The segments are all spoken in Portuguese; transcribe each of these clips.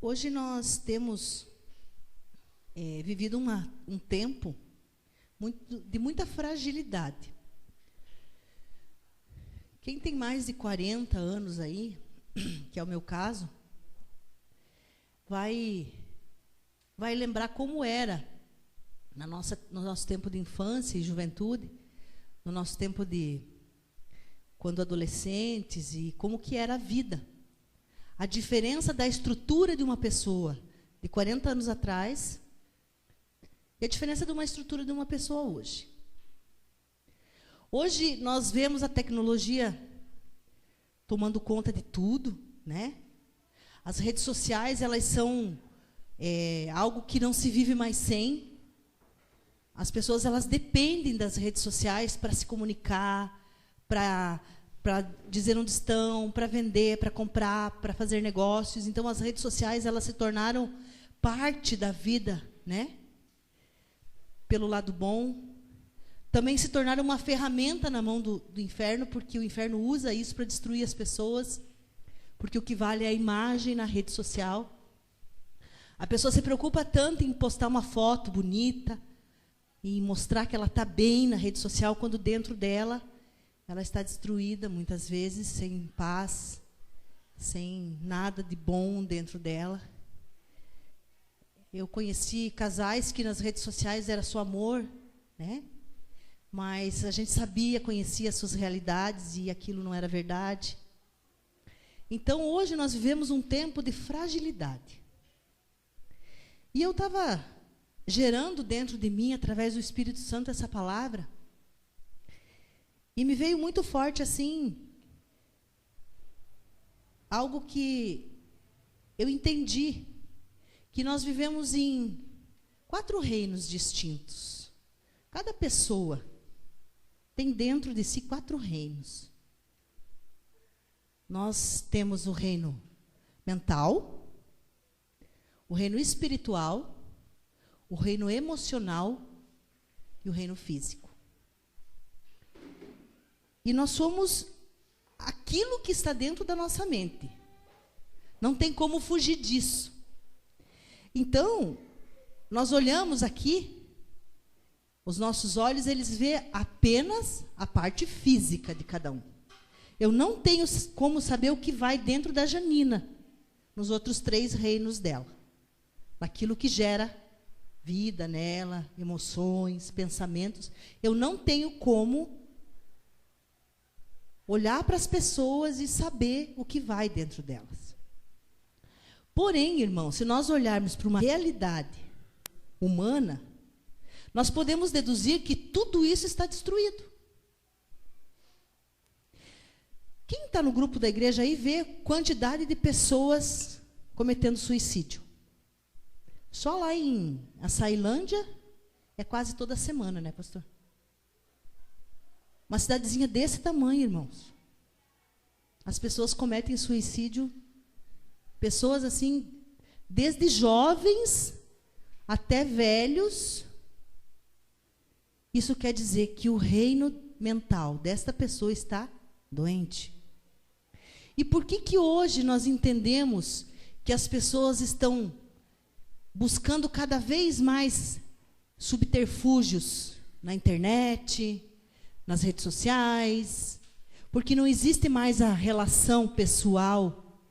Hoje nós temos vivido um tempo de muita fragilidade. Quem tem mais de 40 anos aí, que é o meu caso, vai lembrar como era no nosso tempo de infância e juventude, no nosso tempo de quando adolescentes, e como que era a vida. A diferença da estrutura de uma pessoa de 40 anos atrás e a diferença de uma estrutura de uma pessoa hoje. Hoje nós vemos a tecnologia tomando conta de tudo, né? As redes sociais, elas são algo que não se vive mais sem. As pessoas, elas dependem das redes sociais para se comunicar, para dizer onde estão, para vender, para comprar, para fazer negócios. Então, as redes sociais, elas se tornaram parte da vida, né? Pelo lado bom. Também se tornaram uma ferramenta na mão do inferno, porque o inferno usa isso para destruir as pessoas, porque o que vale é a imagem na rede social. A pessoa se preocupa tanto em postar uma foto bonita, e mostrar que ela está bem na rede social, quando dentro dela ela está destruída, muitas vezes, sem paz, sem nada de bom dentro dela. Eu conheci casais que nas redes sociais era só amor, né? Mas a gente conhecia as suas realidades e aquilo não era verdade. Então, hoje nós vivemos um tempo de fragilidade. E eu estava gerando dentro de mim, através do Espírito Santo, essa palavra. E me veio muito forte, assim, algo que eu entendi, que nós vivemos em 4 reinos distintos. Cada pessoa tem dentro de si 4 reinos. Nós temos o reino mental, o reino espiritual, o reino emocional e o reino físico. E nós somos aquilo que está dentro da nossa mente. Não tem como fugir disso. Então, nós olhamos aqui, os nossos olhos, eles veem apenas a parte física de cada um. Eu não tenho como saber o que vai dentro da Janina, nos outros 3 reinos dela. Naquilo que gera vida nela, emoções, pensamentos. Eu não tenho como olhar para as pessoas e saber o que vai dentro delas. Porém, irmão, se nós olharmos para uma realidade humana, nós podemos deduzir que tudo isso está destruído. Quem está no grupo da igreja aí vê quantidade de pessoas cometendo suicídio. Só lá em Açailândia é quase toda semana, né, pastor? Uma cidadezinha desse tamanho, irmãos. As pessoas cometem suicídio, pessoas assim, desde jovens até velhos. Isso quer dizer que o reino mental desta pessoa está doente. E por que hoje nós entendemos que as pessoas estão buscando cada vez mais subterfúgios na internet, nas redes sociais, porque não existe mais a relação pessoal,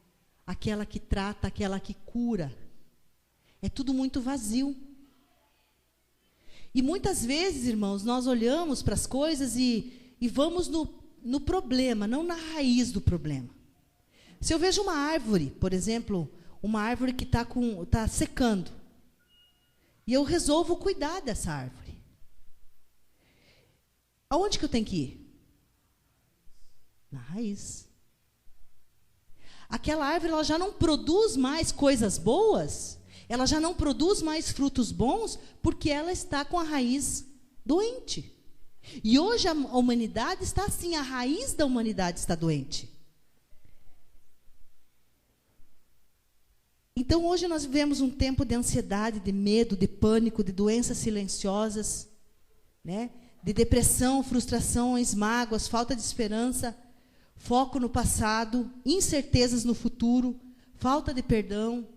aquela que trata, aquela que cura. É tudo muito vazio. E muitas vezes, irmãos, nós olhamos para as coisas e vamos no problema, não na raiz do problema. Se eu vejo uma árvore, por exemplo, uma árvore que está secando, e eu resolvo cuidar dessa árvore, aonde que eu tenho que ir? Na raiz. Aquela árvore, ela já não produz mais coisas boas, ela já não produz mais frutos bons, porque ela está com a raiz doente. E hoje a humanidade está assim, a raiz da humanidade está doente. Então, hoje nós vivemos um tempo de ansiedade, de medo, de pânico, de doenças silenciosas, né? De depressão, frustrações, mágoas, falta de esperança, foco no passado, incertezas no futuro, falta de perdão,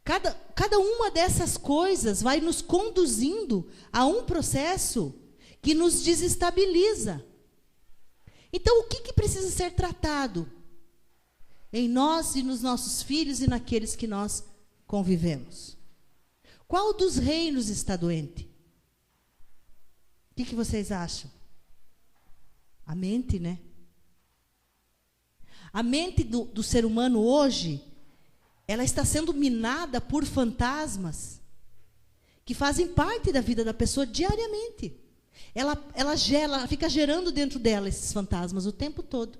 Cada uma dessas coisas vai nos conduzindo a um processo que nos desestabiliza. Então, o que precisa ser tratado em nós e nos nossos filhos e naqueles que nós convivemos? Qual dos reinos está doente? O que vocês acham? A mente, né? A mente do ser humano hoje, ela está sendo minada por fantasmas que fazem parte da vida da pessoa diariamente. Ela fica gerando dentro dela esses fantasmas o tempo todo.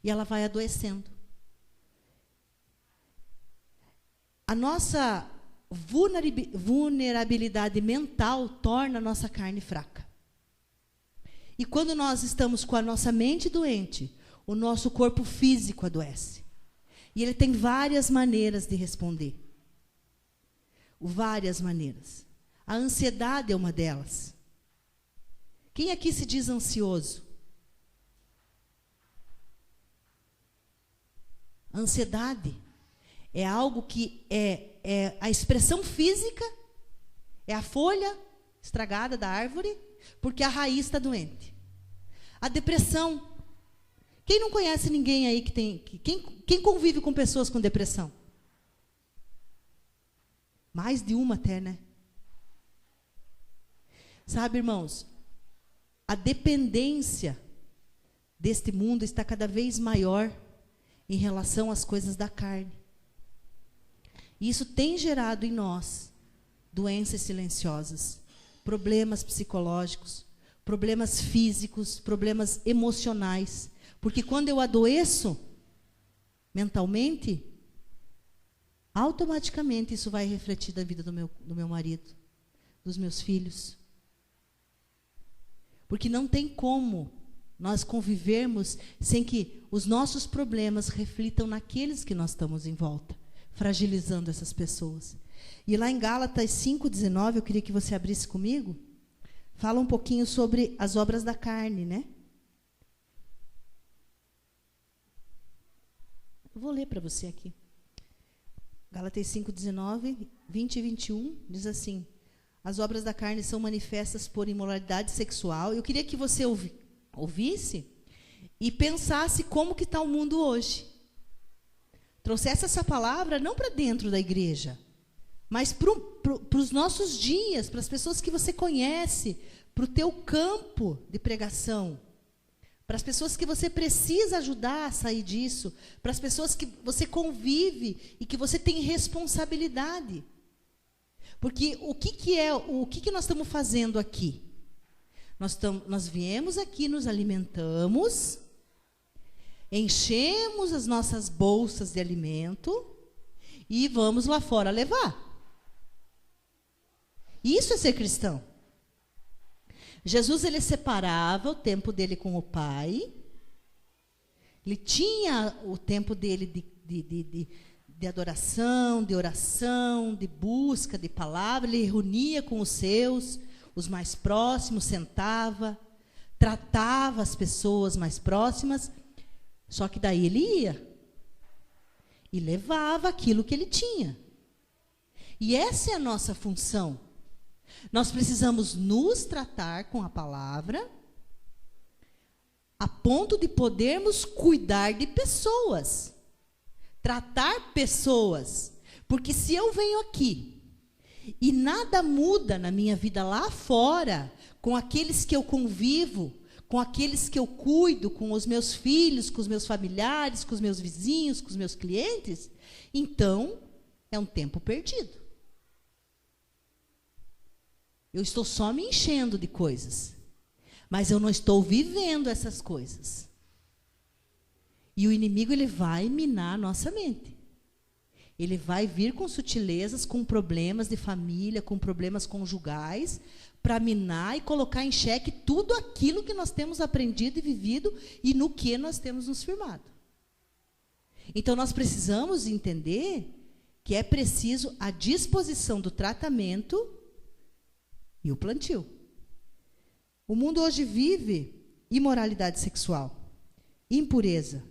E ela vai adoecendo. A nossa vulnerabilidade mental torna a nossa carne fraca. E quando nós estamos com a nossa mente doente, o nosso corpo físico adoece. E ele tem várias maneiras de responder. Várias maneiras. A ansiedade é uma delas. Quem aqui se diz ansioso? A ansiedade é algo que é a expressão física, é a folha estragada da árvore, porque a raiz está doente. A depressão. Quem não conhece ninguém aí que tem... Quem convive com pessoas com depressão? Mais de uma até, né? Sabe, irmãos, a dependência deste mundo está cada vez maior em relação às coisas da carne. E isso tem gerado em nós doenças silenciosas, problemas psicológicos, problemas físicos, problemas emocionais. Porque quando eu adoeço mentalmente, automaticamente isso vai refletir na vida do meu marido, dos meus filhos. Porque não tem como nós convivermos sem que os nossos problemas reflitam naqueles que nós estamos em volta, fragilizando essas pessoas. E lá em Gálatas 5:19, eu queria que você abrisse comigo, fala um pouquinho sobre as obras da carne, né? Eu vou ler para você aqui. Gálatas 5:19, 20 e 21, diz assim: as obras da carne são manifestas por imoralidade sexual. Eu queria que você ouvisse e pensasse como que está o mundo hoje. Trouxesse essa palavra não para dentro da igreja, mas para os nossos dias, para as pessoas que você conhece, para o teu campo de pregação, para as pessoas que você precisa ajudar a sair disso, para as pessoas que você convive e que você tem responsabilidade. Porque o que nós estamos fazendo aqui? Nós viemos aqui, nos alimentamos, enchemos as nossas bolsas de alimento e vamos lá fora levar. Isso é ser cristão. Jesus, ele separava o tempo dele com o Pai. Ele tinha o tempo dele de adoração, de oração, de busca de palavra. Ele reunia com os seus, os mais próximos, sentava, tratava as pessoas mais próximas. Só que daí ele ia e levava aquilo que ele tinha. E essa é a nossa função. Nós precisamos nos tratar com a palavra a ponto de podermos cuidar de pessoas, tratar pessoas. Porque se eu venho aqui e nada muda na minha vida lá fora, com aqueles que eu convivo, com aqueles que eu cuido, com os meus filhos, com os meus familiares, com os meus vizinhos, com os meus clientes, então é um tempo perdido. Eu estou só me enchendo de coisas, mas eu não estou vivendo essas coisas. E o inimigo, ele vai minar a nossa mente. Ele vai vir com sutilezas, com problemas de família, com problemas conjugais, para minar e colocar em xeque tudo aquilo que nós temos aprendido e vivido e no que nós temos nos firmado. Então, nós precisamos entender que é preciso a disposição do tratamento e o plantio. O mundo hoje vive imoralidade sexual, impureza,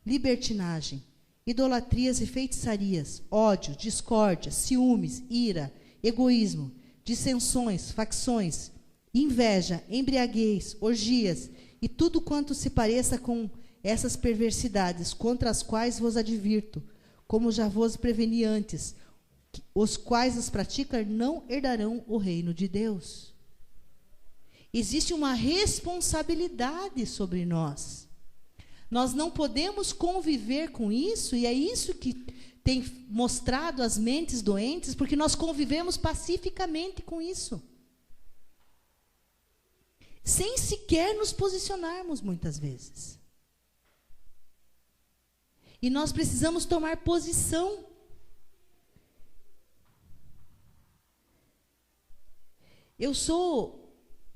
libertinagem, idolatrias e feitiçarias, ódio, discórdia, ciúmes, ira, egoísmo, dissensões, facções, inveja, embriaguez, orgias e tudo quanto se pareça com essas perversidades, contra as quais vos advirto, como já vos preveni antes, os quais os praticam não herdarão o reino de Deus. Existe uma responsabilidade sobre nós. Nós não podemos conviver com isso, e é isso que tem mostrado as mentes doentes, porque nós convivemos pacificamente com isso. Sem sequer nos posicionarmos, muitas vezes. E nós precisamos tomar posição.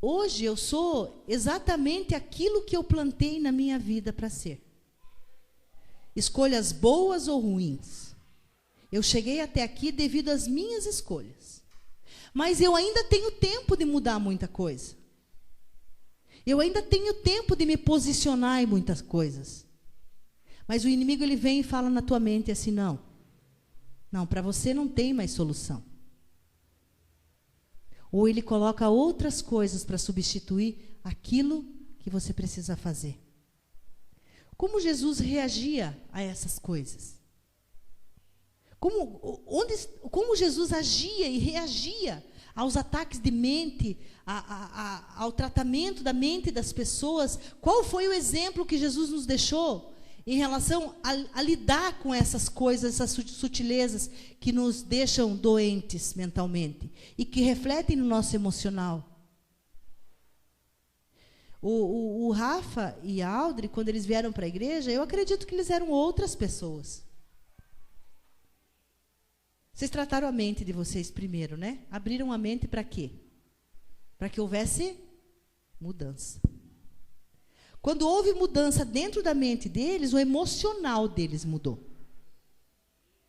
Hoje eu sou exatamente aquilo que eu plantei na minha vida para ser. Escolhas boas ou ruins. Eu cheguei até aqui devido às minhas escolhas. Mas eu ainda tenho tempo de mudar muita coisa. Eu ainda tenho tempo de me posicionar em muitas coisas. Mas o inimigo, ele vem e fala na tua mente assim, não, para você não tem mais solução. Ou ele coloca outras coisas para substituir aquilo que você precisa fazer. Como Jesus reagia a essas coisas? Como Jesus agia e reagia aos ataques de mente, ao tratamento da mente das pessoas? Qual foi o exemplo que Jesus nos deixou em relação a lidar com essas coisas, essas sutilezas que nos deixam doentes mentalmente e que refletem no nosso emocional? O Rafa e a Audrey, quando eles vieram para a igreja, eu acredito que eles eram outras pessoas. Vocês trataram a mente de vocês primeiro, né? Abriram a mente para quê? Para que houvesse mudança. Quando houve mudança dentro da mente deles, o emocional deles mudou.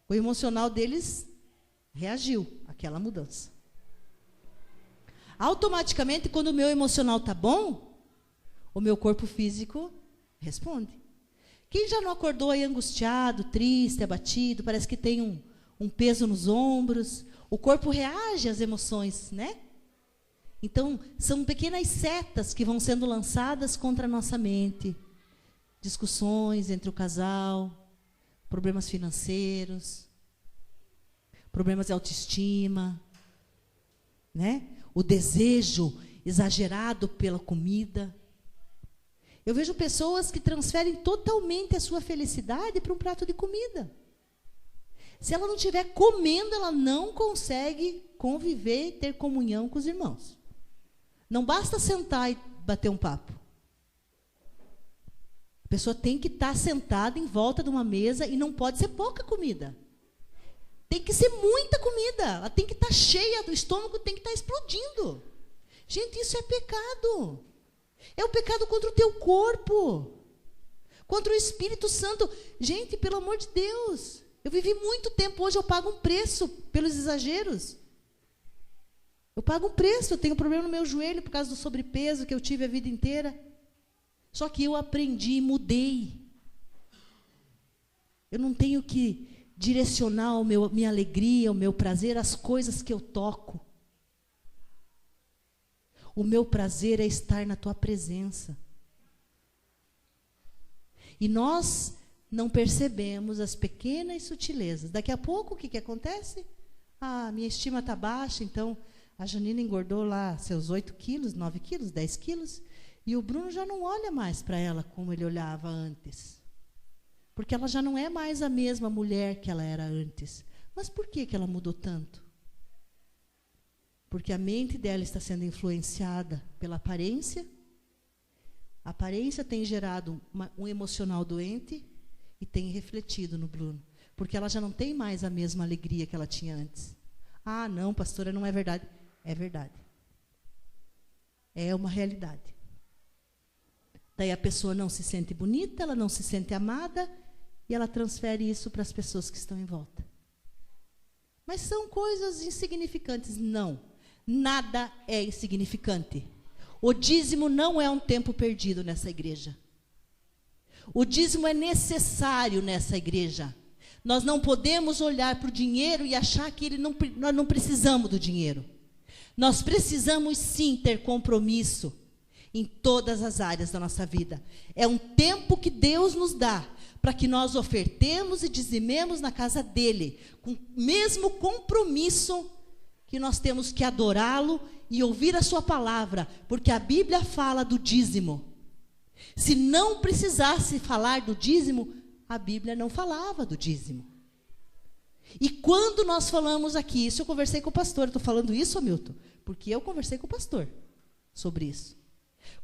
O emocional deles reagiu àquela mudança. Automaticamente, quando o meu emocional está bom, o meu corpo físico responde. Quem já não acordou aí angustiado, triste, abatido, parece que tem um peso nos ombros, o corpo reage às emoções, né? Então, são pequenas setas que vão sendo lançadas contra a nossa mente. Discussões entre o casal, problemas financeiros, problemas de autoestima, né? O desejo exagerado pela comida. Eu vejo pessoas que transferem totalmente a sua felicidade para um prato de comida. Se ela não estiver comendo, ela não consegue conviver e ter comunhão com os irmãos. Não basta sentar e bater um papo. A pessoa tem que estar sentada em volta de uma mesa e não pode ser pouca comida. Tem que ser muita comida. Ela tem que estar cheia, do estômago tem que estar explodindo. Gente, isso é pecado. É o pecado contra o teu corpo. Contra o Espírito Santo. Gente, pelo amor de Deus. Eu vivi muito tempo, hoje eu pago um preço pelos exageros. Eu pago um preço, eu tenho problema no meu joelho por causa do sobrepeso que eu tive a vida inteira. Só que eu aprendi e mudei. Eu não tenho que direcionar minha alegria, o meu prazer, às coisas que eu toco. O meu prazer é estar na tua presença. E nós não percebemos as pequenas sutilezas. Daqui a pouco, o que acontece? Minha estima está baixa, então a Janina engordou lá seus 8 quilos, 9 quilos, 10 quilos, e o Bruno já não olha mais para ela como ele olhava antes. Porque ela já não é mais a mesma mulher que ela era antes. Mas por que ela mudou tanto? Porque a mente dela está sendo influenciada pela aparência. A aparência tem gerado um emocional doente e tem refletido no Bruno. Porque ela já não tem mais a mesma alegria que ela tinha antes. Não, pastora, não é verdade. É verdade. É uma realidade. Daí a pessoa não se sente bonita, ela não se sente amada, e ela transfere isso para as pessoas que estão em volta. Mas são coisas insignificantes. Não. Nada é insignificante. O dízimo não é um tempo perdido nessa igreja. O dízimo é necessário nessa igreja. Nós não podemos olhar para o dinheiro e achar que nós não precisamos do dinheiro. Nós precisamos sim ter compromisso em todas as áreas da nossa vida. É um tempo que Deus nos dá para que nós ofertemos e dizimemos na casa dele, com o mesmo compromisso que nós temos que adorá-lo e ouvir a sua palavra, porque a Bíblia fala do dízimo. Se não precisasse falar do dízimo, a Bíblia não falava do dízimo. E quando nós falamos aqui, isso eu conversei com o pastor, estou falando isso, Hamilton, porque eu conversei com o pastor sobre isso.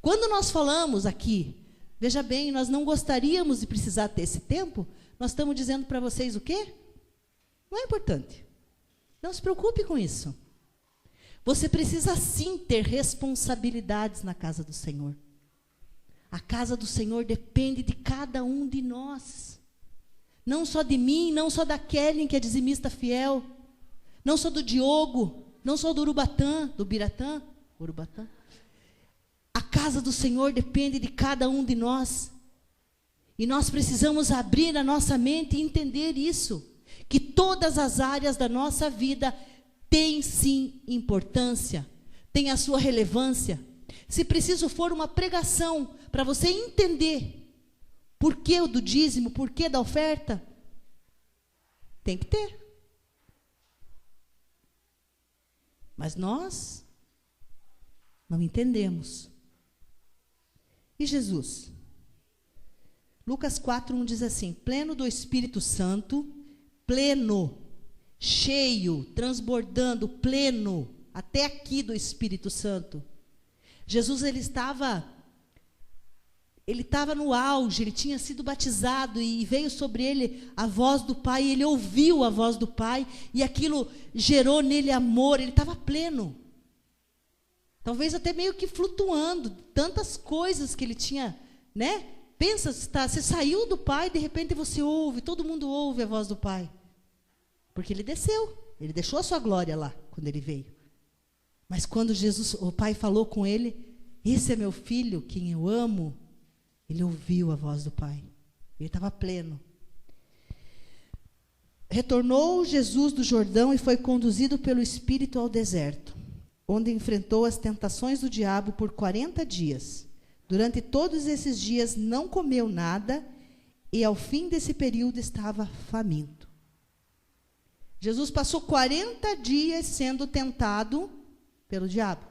Quando nós falamos aqui, veja bem, nós não gostaríamos de precisar ter esse tempo, nós estamos dizendo para vocês o quê? Não é importante. Não se preocupe com isso. Você precisa sim ter responsabilidades na casa do Senhor. A casa do Senhor depende de cada um de nós. Não só de mim, não só da Kelly, que é dizimista fiel. Não só do Diogo, não só do Urubatã, do Biratã, Urubatã. A casa do Senhor depende de cada um de nós. E nós precisamos abrir a nossa mente e entender isso. Que todas as áreas da nossa vida têm sim importância, têm a sua relevância. Se preciso for uma pregação para você entender por que o do dízimo, por que da oferta, tem que ter. Mas nós não entendemos. E Jesus? Lucas 4:1 diz assim: pleno do Espírito Santo, pleno, cheio, transbordando, pleno, até aqui do Espírito Santo. Jesus, ele estava no auge, ele tinha sido batizado e veio sobre ele a voz do Pai, e ele ouviu a voz do Pai, e aquilo gerou nele amor, ele estava pleno. Talvez até meio que flutuando, tantas coisas que ele tinha, né? Pensa, você saiu do Pai, de repente você ouve, todo mundo ouve a voz do Pai. Porque ele desceu, ele deixou a sua glória lá, quando ele veio. Mas quando o Pai falou com ele, esse é meu filho, quem eu amo, ele ouviu a voz do Pai. Ele estava pleno. Retornou Jesus do Jordão e foi conduzido pelo Espírito ao deserto, onde enfrentou as tentações do diabo por 40 dias. Durante todos esses dias não comeu nada e ao fim desse período estava faminto. Jesus passou 40 dias sendo tentado pelo diabo.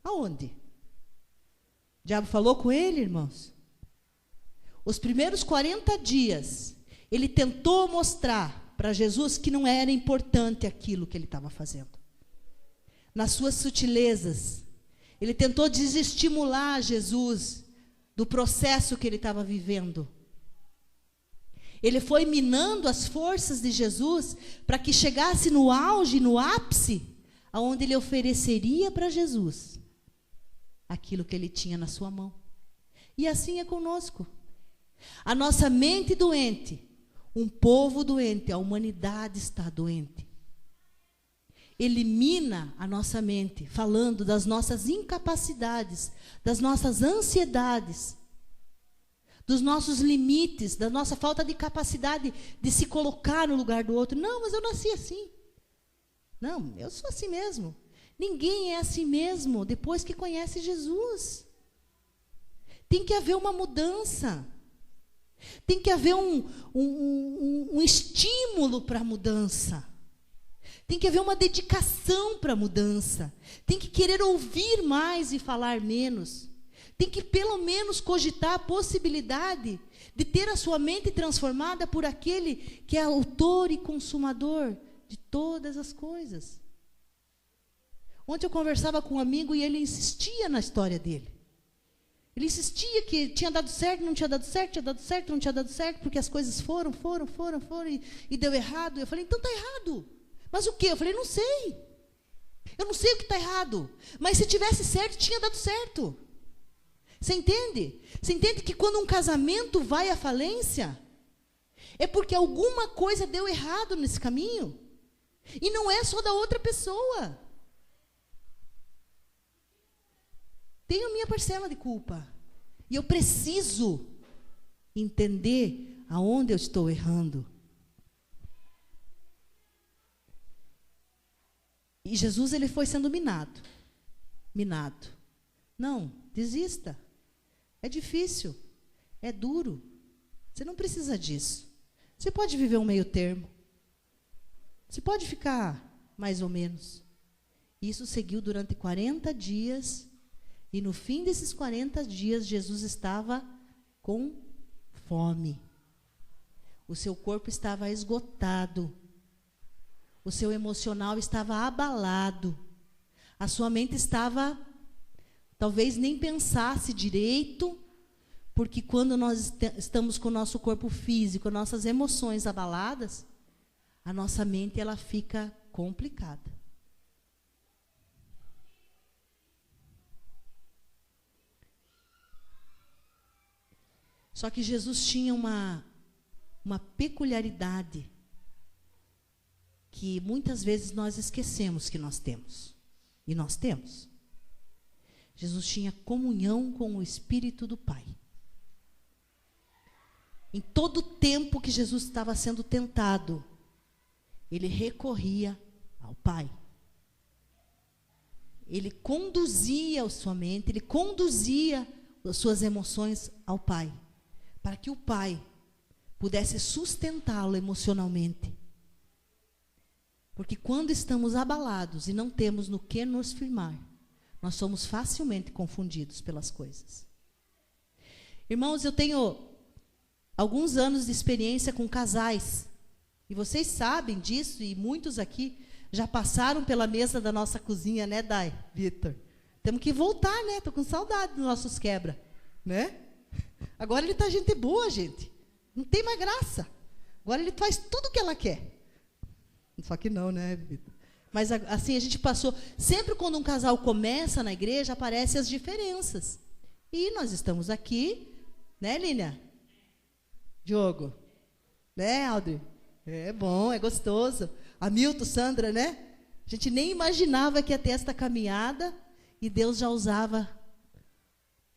Aonde? O diabo falou com ele, irmãos? Os primeiros 40 dias, ele tentou mostrar para Jesus que não era importante aquilo que ele estava fazendo. Nas suas sutilezas, ele tentou desestimular Jesus do processo que ele estava vivendo. Ele foi minando as forças de Jesus para que chegasse no auge, no ápice, aonde ele ofereceria para Jesus aquilo que ele tinha na sua mão. E assim é conosco. A nossa mente doente, um povo doente, a humanidade está doente. Elimina a nossa mente, falando das nossas incapacidades, das nossas ansiedades, dos nossos limites, da nossa falta de capacidade de se colocar no lugar do outro. Não, mas eu nasci assim. Não, eu sou assim mesmo. Ninguém é assim mesmo depois que conhece Jesus. Tem que haver uma mudança. Tem que haver um estímulo para a mudança. Tem que haver uma dedicação para a mudança. Tem que querer ouvir mais e falar menos. Tem que pelo menos cogitar a possibilidade de ter a sua mente transformada por aquele que é autor e consumador de todas as coisas. Ontem eu conversava com um amigo e ele insistia na história dele. Ele insistia que tinha dado certo, não tinha dado certo, tinha dado certo, não tinha dado certo, porque as coisas foram e deu errado. Eu falei, então está errado. Mas o quê? Eu falei, não sei. Eu não sei o que está errado. Mas se tivesse certo, tinha dado certo. Você entende? Você entende que quando um casamento vai à falência, é porque alguma coisa deu errado nesse caminho. E não é só da outra pessoa. Tenho minha parcela de culpa. E eu preciso entender aonde eu estou errando. E Jesus, ele foi sendo minado. Minado. Não, desista. É difícil. É duro. Você não precisa disso. Você pode viver um meio termo. Você pode ficar mais ou menos. Isso seguiu durante 40 dias. E no fim desses 40 dias, Jesus estava com fome. O seu corpo estava esgotado. O seu emocional estava abalado. A sua mente estava, talvez nem pensasse direito, porque quando nós estamos com o nosso corpo físico, nossas emoções abaladas, a nossa mente ela fica complicada. Só que Jesus tinha uma peculiaridade que muitas vezes nós esquecemos que nós temos. E nós temos. Jesus tinha comunhão com o Espírito do Pai. Em todo o tempo que Jesus estava sendo tentado, ele recorria ao Pai. Ele conduzia a sua mente, ele conduzia as suas emoções ao Pai, para que o Pai pudesse sustentá-lo emocionalmente. Porque quando estamos abalados e não temos no que nos firmar, nós somos facilmente confundidos pelas coisas. Irmãos, eu tenho alguns anos de experiência com casais. E vocês sabem disso, e muitos aqui já passaram pela mesa da nossa cozinha, né, Dai, Vitor? Temos que voltar, né? Estou com saudade dos nossos quebra, né? Agora ele está gente boa, gente. Não tem mais graça. Agora ele faz tudo o que ela quer. Só que não, né, Vitor? Mas assim, a gente passou... Sempre quando um casal começa na igreja, aparecem as diferenças. E nós estamos aqui, né, Línia? Diogo? Né, Aldri? É bom, é gostoso. Hamilton, Sandra, né? A gente nem imaginava que ia ter esta caminhada e Deus já usava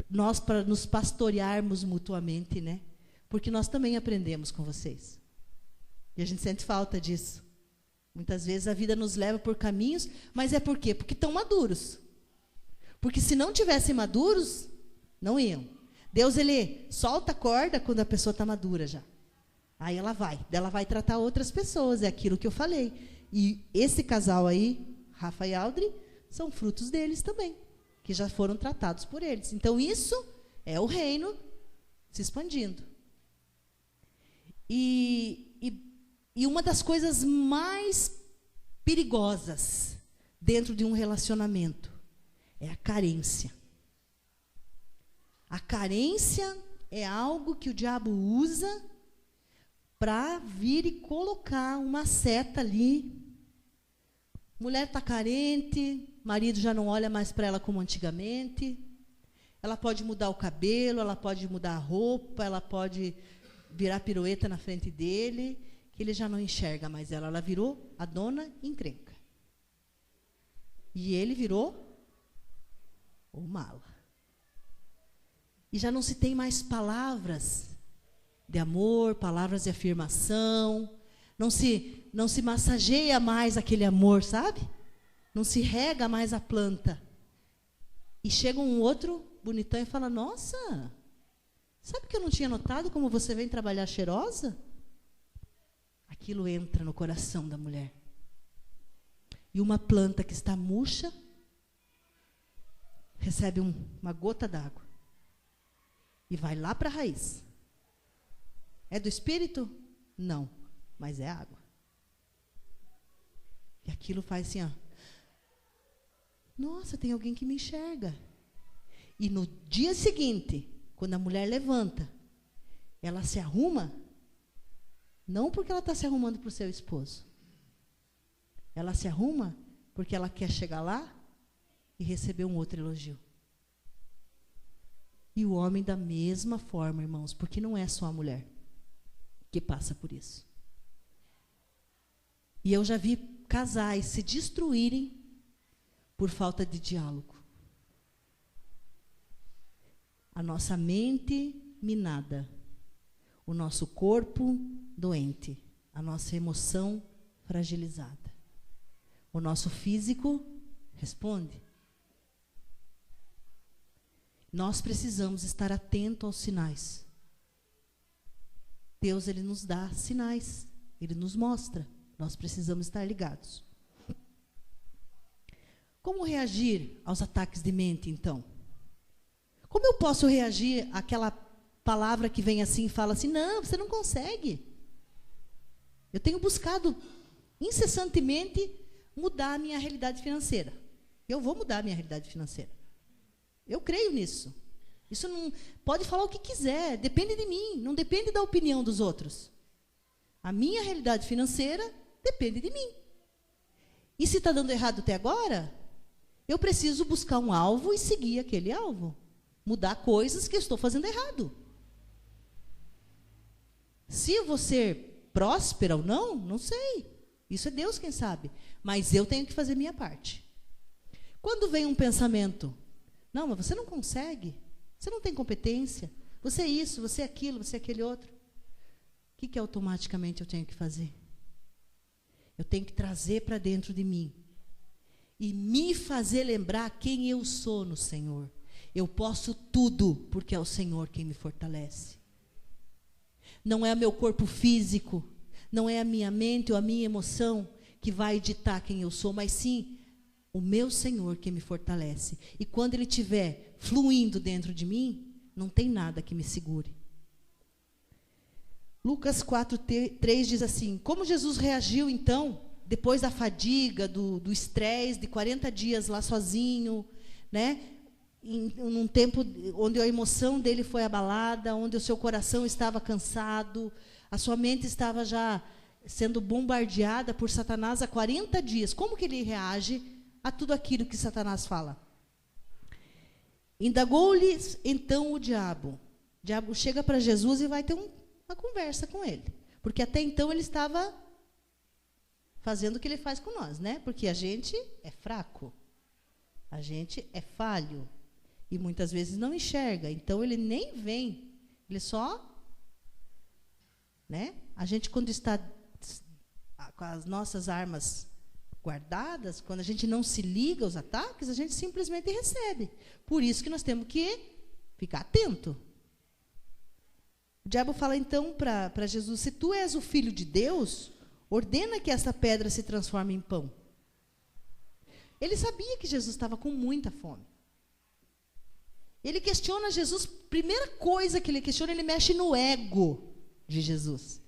nós para nos pastorearmos mutuamente, né? Porque nós também aprendemos com vocês. E a gente sente falta disso. Muitas vezes a vida nos leva por caminhos, mas é por quê? Porque estão maduros. Porque se não tivessem maduros, não iam. Deus, ele solta a corda quando a pessoa está madura já. Aí ela vai tratar outras pessoas, é aquilo que eu falei. E esse casal aí, Rafa e Aldri, são frutos deles também, que já foram tratados por eles. Então isso é o reino se expandindo. E uma das coisas mais perigosas dentro de um relacionamento é a carência. A carência é algo que o diabo usa para vir e colocar uma seta ali. Mulher está carente, marido já não olha mais para ela como antigamente. Ela pode mudar o cabelo, ela pode mudar a roupa, ela pode virar pirueta na frente dele, que ele já não enxerga mais ela. Ela virou a dona encrenca. E ele virou o mala. E já não se tem mais palavras de amor, palavras de afirmação. Não se massageia mais aquele amor, sabe? Não se rega mais a planta. E chega um outro bonitão e fala, nossa, sabe que eu não tinha notado como você vem trabalhar cheirosa? Aquilo entra no coração da mulher. E uma planta que está murcha recebe uma gota d'água e vai lá para a raiz. É do Espírito? Não, mas é água. E aquilo faz assim, ó. Nossa, tem alguém que me enxerga. E no dia seguinte, quando a mulher levanta, ela se arruma, não porque ela está se arrumando para o seu esposo. Ela se arruma porque ela quer chegar lá e receber um outro elogio. E o homem da mesma forma, irmãos, porque não é só a mulher que passa por isso. E eu já vi casais se destruírem por falta de diálogo. A nossa mente minada, o nosso corpo doente, a nossa emoção fragilizada. o nosso físico responde. Nós precisamos estar atentos aos sinais. Deus, Ele nos dá sinais, Ele nos mostra. Nós precisamos estar ligados. Como reagir aos ataques de mente, então? Como eu posso reagir àquela palavra que vem assim e fala assim, não, você não consegue. Eu tenho buscado incessantemente mudar a minha realidade financeira. Eu vou mudar a minha realidade financeira. Eu creio nisso. Isso não pode falar o que quiser, depende de mim, não depende da opinião dos outros. A minha realidade financeira depende de mim. E se está dando errado até agora, eu preciso buscar um alvo e seguir aquele alvo. Mudar coisas que eu estou fazendo errado. Se eu vou ser próspera ou não, não sei. Isso é Deus quem sabe. Mas eu tenho que fazer minha parte. Quando vem um pensamento, não, mas você não consegue, você não tem competência, você é isso, você é aquilo, você é aquele outro. O que automaticamente eu tenho que fazer? Eu tenho que trazer para dentro de mim e me fazer lembrar quem eu sou no Senhor. Eu posso tudo, porque é o Senhor quem me fortalece. Não é o meu corpo físico, não é a minha mente ou a minha emoção que vai ditar quem eu sou, mas sim o meu Senhor que me fortalece. E quando Ele estiver fluindo dentro de mim, não tem nada que me segure. Lucas 4:3 diz assim, como Jesus reagiu então, depois da fadiga, do estresse, de 40 dias lá sozinho, né? Num tempo onde a emoção dele foi abalada, onde o seu coração estava cansado, a sua mente estava já sendo bombardeada por Satanás há 40 dias. Como que ele reage a tudo aquilo que Satanás fala? Indagou-lhe então o diabo. O diabo chega para Jesus e vai ter uma conversa com ele. Porque até então ele estava fazendo o que ele faz com nós, né? Porque a gente é fraco, a gente é falho. E muitas vezes não enxerga. Então, ele nem vem. Ele só... né? A gente, quando está com as nossas armas guardadas, quando a gente não se liga aos ataques, a gente simplesmente recebe. Por isso que nós temos que ficar atento. O diabo fala, então, para Jesus, se tu és o Filho de Deus, ordena que essa pedra se transforme em pão. Ele sabia que Jesus estava com muita fome. Ele questiona Jesus, primeira coisa que ele questiona, ele mexe no ego de Jesus.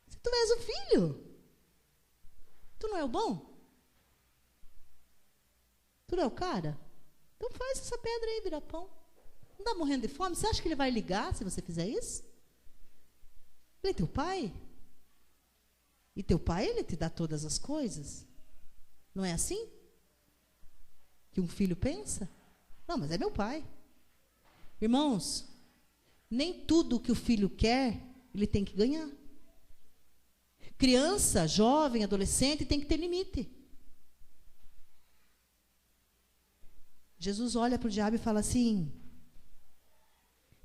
Se tu és o filho, tu não é o bom? Tu não é o cara? Então faz essa pedra aí virar pão. Não está morrendo de fome? Você acha que ele vai ligar se você fizer isso? Ele é teu pai. E teu pai, ele te dá todas as coisas. Não é assim que um filho pensa? Não, mas é meu pai. Irmãos, nem tudo que o filho quer, ele tem que ganhar. Criança, jovem, adolescente, tem que ter limite. Jesus olha para o diabo e fala assim,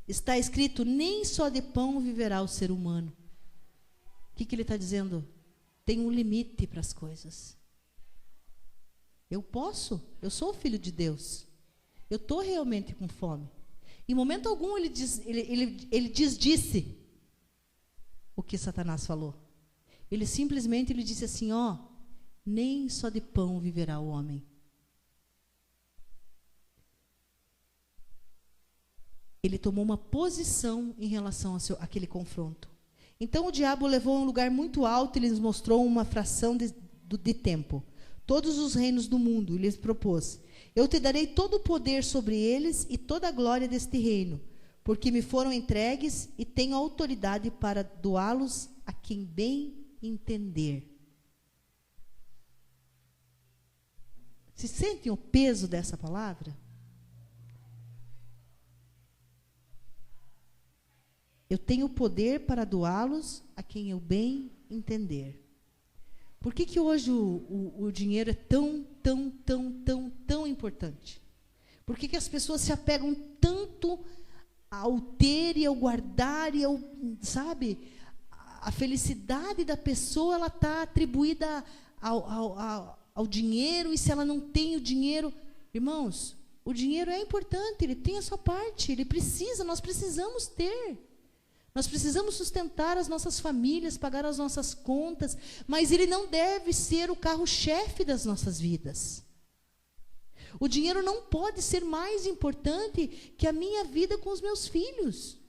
está escrito, nem só de pão viverá o ser humano. O que ele está dizendo? Tem um limite para as coisas. Eu sou o filho de Deus. Eu estou realmente com fome. Em momento algum ele disse o que Satanás falou. Ele simplesmente disse assim, nem só de pão viverá o homem. Ele tomou uma posição em relação àquele confronto. Então o diabo levou a um lugar muito alto e lhes mostrou uma fração de tempo. Todos os reinos do mundo, ele lhes propôs. Eu te darei todo o poder sobre eles e toda a glória deste reino, porque me foram entregues e tenho autoridade para doá-los a quem bem entender. Se sentem o peso dessa palavra? Eu tenho poder para doá-los a quem eu bem entender. Por que hoje o dinheiro é tão importante? Por que as pessoas se apegam tanto ao ter e ao guardar e ao, a felicidade da pessoa, ela está atribuída ao dinheiro, e se ela não tem o dinheiro... Irmãos, o dinheiro é importante, ele tem a sua parte, nós precisamos ter. Nós precisamos sustentar as nossas famílias, pagar as nossas contas, mas ele não deve ser o carro-chefe das nossas vidas. O dinheiro não pode ser mais importante que a minha vida com os meus filhos,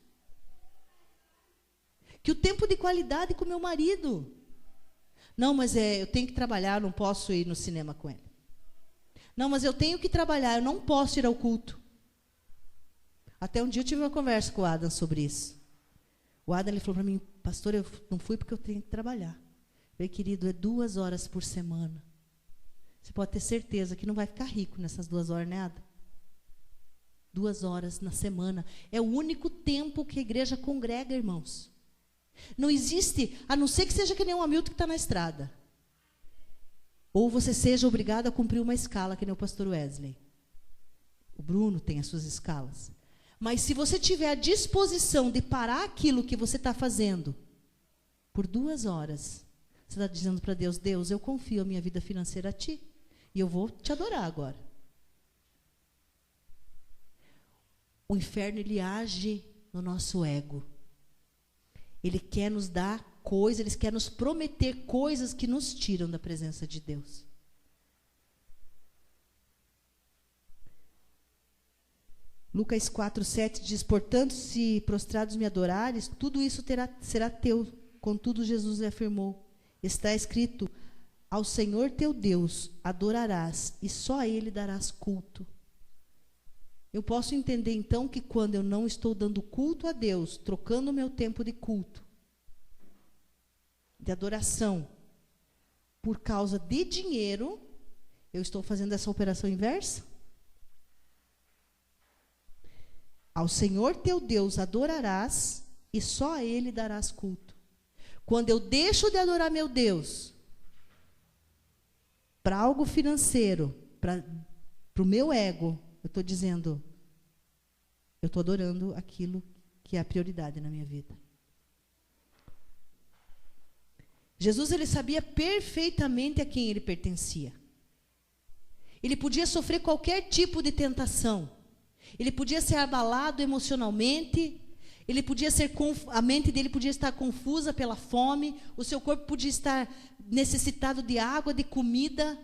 que o tempo de qualidade com meu marido. Não, mas eu tenho que trabalhar, eu não posso ir no cinema com ele. Não, mas eu tenho que trabalhar, eu não posso ir ao culto. Até um dia eu tive uma conversa com o Adam sobre isso. O Adam, ele falou para mim: pastor, eu não fui porque eu tenho que trabalhar. Eu falei: querido, é 2 horas por semana. Você pode ter certeza que não vai ficar rico nessas 2 horas, né, Adam? 2 horas na semana. É o único tempo que a igreja congrega, irmãos. Não existe, a não ser que seja que nem um Hamilton que está na estrada. Ou você seja obrigado a cumprir uma escala, que nem o pastor Wesley. O Bruno tem as suas escalas. Mas se você tiver a disposição de parar aquilo que você está fazendo por 2 horas, você está dizendo para Deus: Deus, eu confio a minha vida financeira a Ti, e eu vou Te adorar agora. O inferno, ele age no nosso ego. Ele quer nos dar coisas, ele quer nos prometer coisas que nos tiram da presença de Deus. Lucas 4:7 diz: portanto, se prostrados me adorares, tudo isso será teu. Contudo, Jesus lhe afirmou: está escrito, ao Senhor teu Deus adorarás, e só a Ele darás culto. Eu posso entender, então, que quando eu não estou dando culto a Deus, trocando o meu tempo de culto, de adoração, por causa de dinheiro, eu estou fazendo essa operação inversa? Ao Senhor teu Deus adorarás, e só a Ele darás culto. Quando eu deixo de adorar meu Deus para algo financeiro, para o meu ego, eu estou dizendo, eu estou adorando aquilo que é a prioridade na minha vida. Jesus, ele sabia perfeitamente a quem ele pertencia. Ele podia sofrer qualquer tipo de tentação. Ele podia ser abalado emocionalmente. Ele podia a mente dele podia estar confusa pela fome. O seu corpo podia estar necessitado de água, de comida.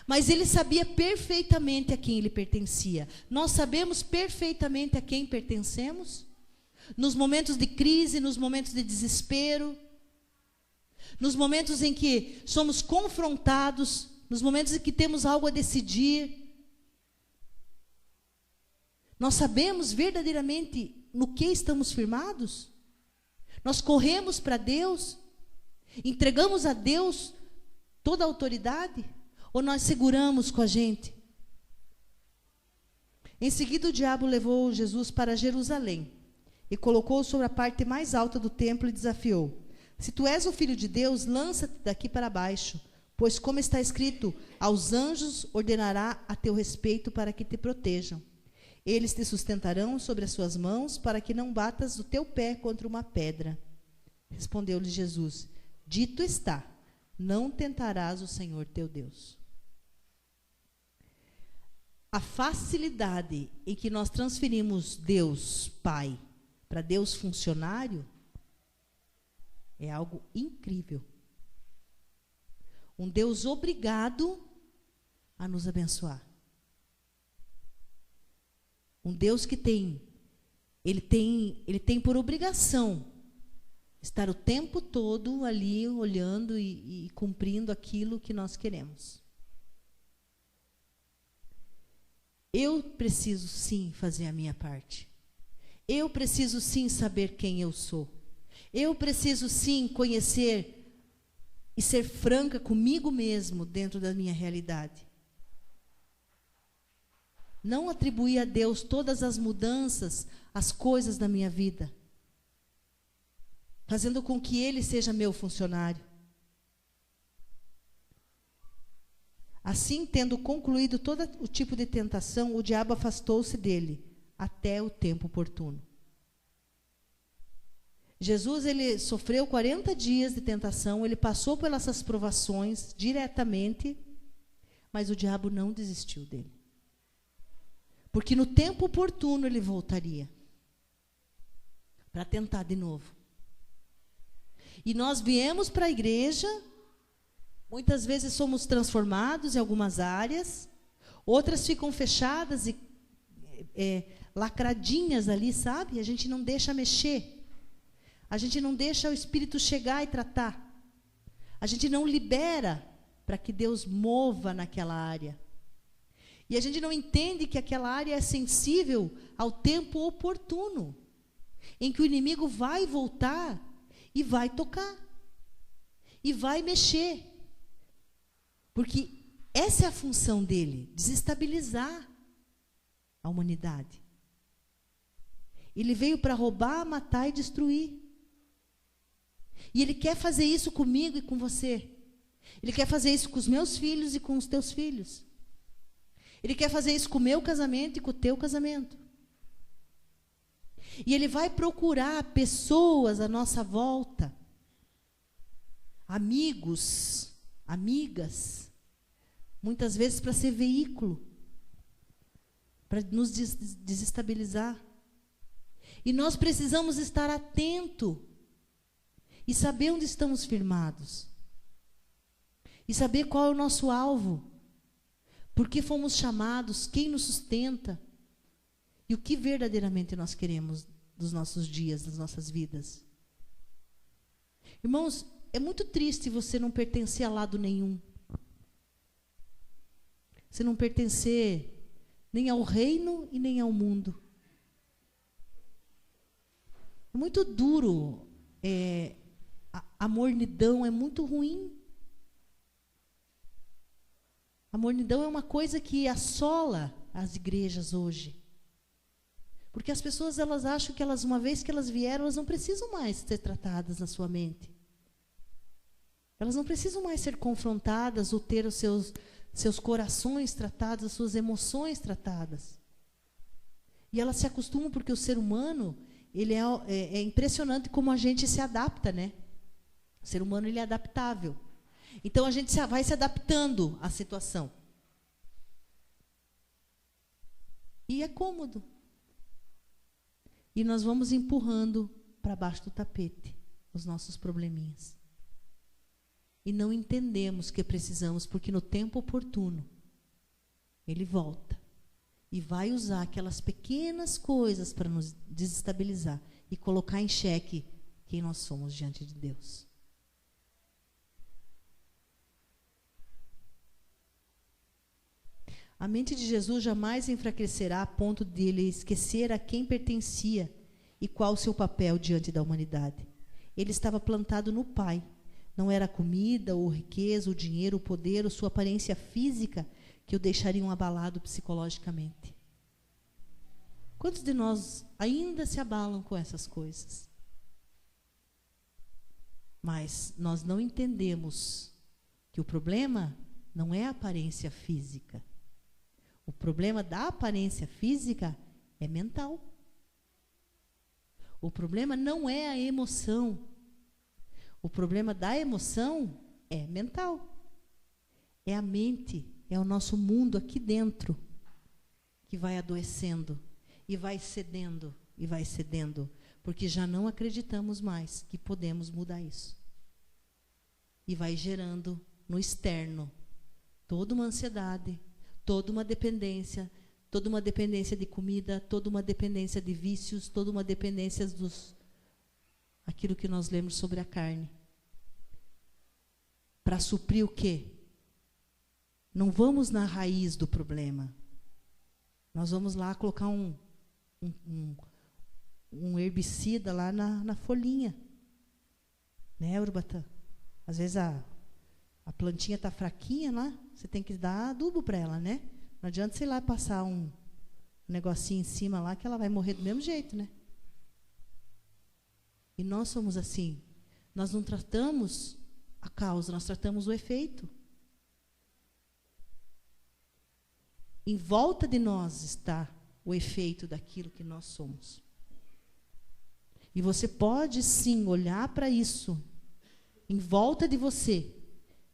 Mas ele sabia perfeitamente a quem ele pertencia. Nós sabemos perfeitamente a quem pertencemos? Nos momentos de crise, nos momentos de desespero, nos momentos em que somos confrontados, nos momentos em que temos algo a decidir. Nós sabemos verdadeiramente no que estamos firmados? Nós corremos para Deus? Entregamos a Deus toda a autoridade? Ou nós seguramos com a gente? Em seguida, o diabo levou Jesus para Jerusalém e colocou-o sobre a parte mais alta do templo e desafiou: se tu és o Filho de Deus, lança-te daqui para baixo, pois como está escrito, aos anjos ordenará a teu respeito para que te protejam. Eles te sustentarão sobre as suas mãos, para que não batas o teu pé contra uma pedra. Respondeu-lhe Jesus: dito está, não tentarás o Senhor teu Deus. A facilidade em que nós transferimos Deus Pai para Deus funcionário é algo incrível. Um Deus obrigado a nos abençoar. Um Deus que ele tem por obrigação estar o tempo todo ali olhando e cumprindo aquilo que nós queremos. Eu preciso sim fazer a minha parte. Eu preciso sim saber quem eu sou. Eu preciso sim conhecer e ser franca comigo mesmo dentro da minha realidade. Não atribuir a Deus todas as mudanças, as coisas da minha vida, fazendo com que Ele seja meu funcionário. Assim, tendo concluído todo o tipo de tentação, o diabo afastou-se dele até o tempo oportuno. Jesus, ele sofreu 40 dias de tentação, ele passou por essas provações diretamente, mas o diabo não desistiu dele. Porque no tempo oportuno ele voltaria para tentar de novo. E nós viemos para a igreja, muitas vezes somos transformados em algumas áreas, outras ficam fechadas e lacradinhas ali, sabe? A gente não deixa mexer. A gente não deixa o Espírito chegar e tratar. A gente não libera para que Deus mova naquela área. E a gente não entende que aquela área é sensível ao tempo oportuno, em que o inimigo vai voltar e vai tocar. E vai mexer. Porque essa é a função dele, desestabilizar a humanidade. Ele veio para roubar, matar e destruir. E ele quer fazer isso comigo e com você. Ele quer fazer isso com os meus filhos e com os teus filhos. Ele quer fazer isso com o meu casamento e com o teu casamento. E ele vai procurar pessoas à nossa volta, amigos, amigas, muitas vezes para ser veículo, para nos desestabilizar. E nós precisamos estar atentos e saber onde estamos firmados. E saber qual é o nosso alvo. Por que fomos chamados, quem nos sustenta. E o que verdadeiramente nós queremos dos nossos dias, das nossas vidas. Irmãos, é muito triste você não pertencer a lado nenhum. Você não pertencer nem ao reino e nem ao mundo. É muito duro. A mornidão é muito ruim. A mornidão é uma coisa que assola as igrejas hoje. Porque as pessoas, elas acham que uma vez que elas vieram, elas não precisam mais ser tratadas na sua mente. Elas não precisam mais ser confrontadas ou ter os seus corações tratados, as suas emoções tratadas. E elas se acostumam porque o ser humano, ele é impressionante como a gente se adapta, né? O ser humano, ele é adaptável. Então, a gente vai se adaptando à situação. E é cômodo. E nós vamos empurrando para baixo do tapete os nossos probleminhas. E não entendemos que precisamos, porque no tempo oportuno, ele volta. E vai usar aquelas pequenas coisas para nos desestabilizar e colocar em xeque quem nós somos diante de Deus. A mente de Jesus jamais enfraquecerá a ponto de ele esquecer a quem pertencia e qual o seu papel diante da humanidade. Ele estava plantado no Pai. Não era a comida, ou riqueza, o dinheiro, o poder, ou sua aparência física que o deixariam abalado psicologicamente. Quantos de nós ainda se abalam com essas coisas? Mas nós não entendemos que o problema não é a aparência física. O problema da aparência física é mental. O problema não é a emoção. O problema da emoção é mental. É a mente, é o nosso mundo aqui dentro que vai adoecendo e vai cedendo e vai cedendo, porque já não acreditamos mais que podemos mudar isso. E vai gerando no externo toda uma ansiedade, toda uma dependência de comida, toda uma dependência de vícios, toda uma dependência aquilo que nós lemos sobre a carne. Para suprir o quê? Não vamos na raiz do problema. Nós vamos lá colocar um herbicida lá na folhinha. Né, Urbatan? Às vezes a plantinha está fraquinha lá, você tem que dar adubo para ela, né? Não adianta, sei lá, passar um negocinho em cima lá que ela vai morrer do mesmo jeito, né? E nós somos assim. Nós não tratamos a causa, nós tratamos o efeito. Em volta de nós está o efeito daquilo que nós somos. E você pode sim olhar para isso em volta de você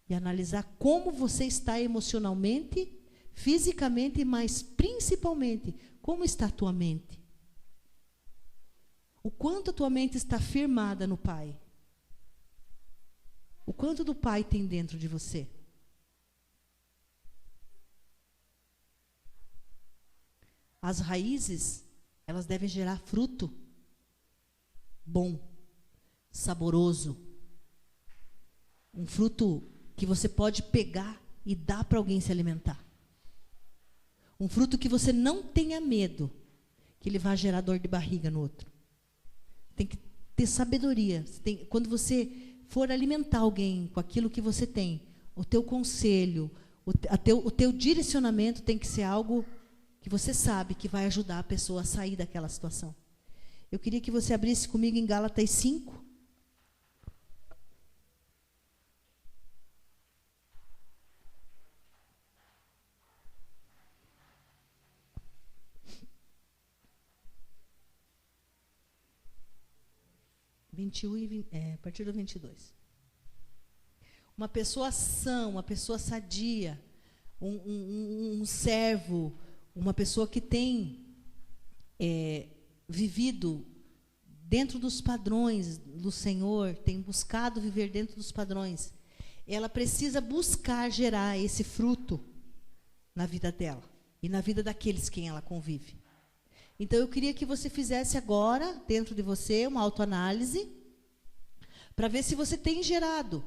e analisar como você está emocionalmente, fisicamente, mas principalmente como está a tua mente. O quanto a tua mente está firmada no Pai. O quanto do Pai tem dentro de você. As raízes, elas devem gerar fruto bom, saboroso. Um fruto que você pode pegar e dar para alguém se alimentar. Um fruto que você não tenha medo que ele vá gerar dor de barriga no outro. Tem que ter sabedoria. Quando você for alimentar alguém com aquilo que você tem, o teu conselho, o teu direcionamento tem que ser algo que você sabe que vai ajudar a pessoa a sair daquela situação. Eu queria que você abrisse comigo em Gálatas 5. A partir do 22. Uma pessoa sã, uma pessoa sadia, um servo, uma pessoa que tem vivido dentro dos padrões do Senhor, tem buscado viver dentro dos padrões, ela precisa buscar gerar esse fruto na vida dela e na vida daqueles quem ela convive. Então, eu queria que você fizesse agora, dentro de você, uma autoanálise, para ver se você tem gerado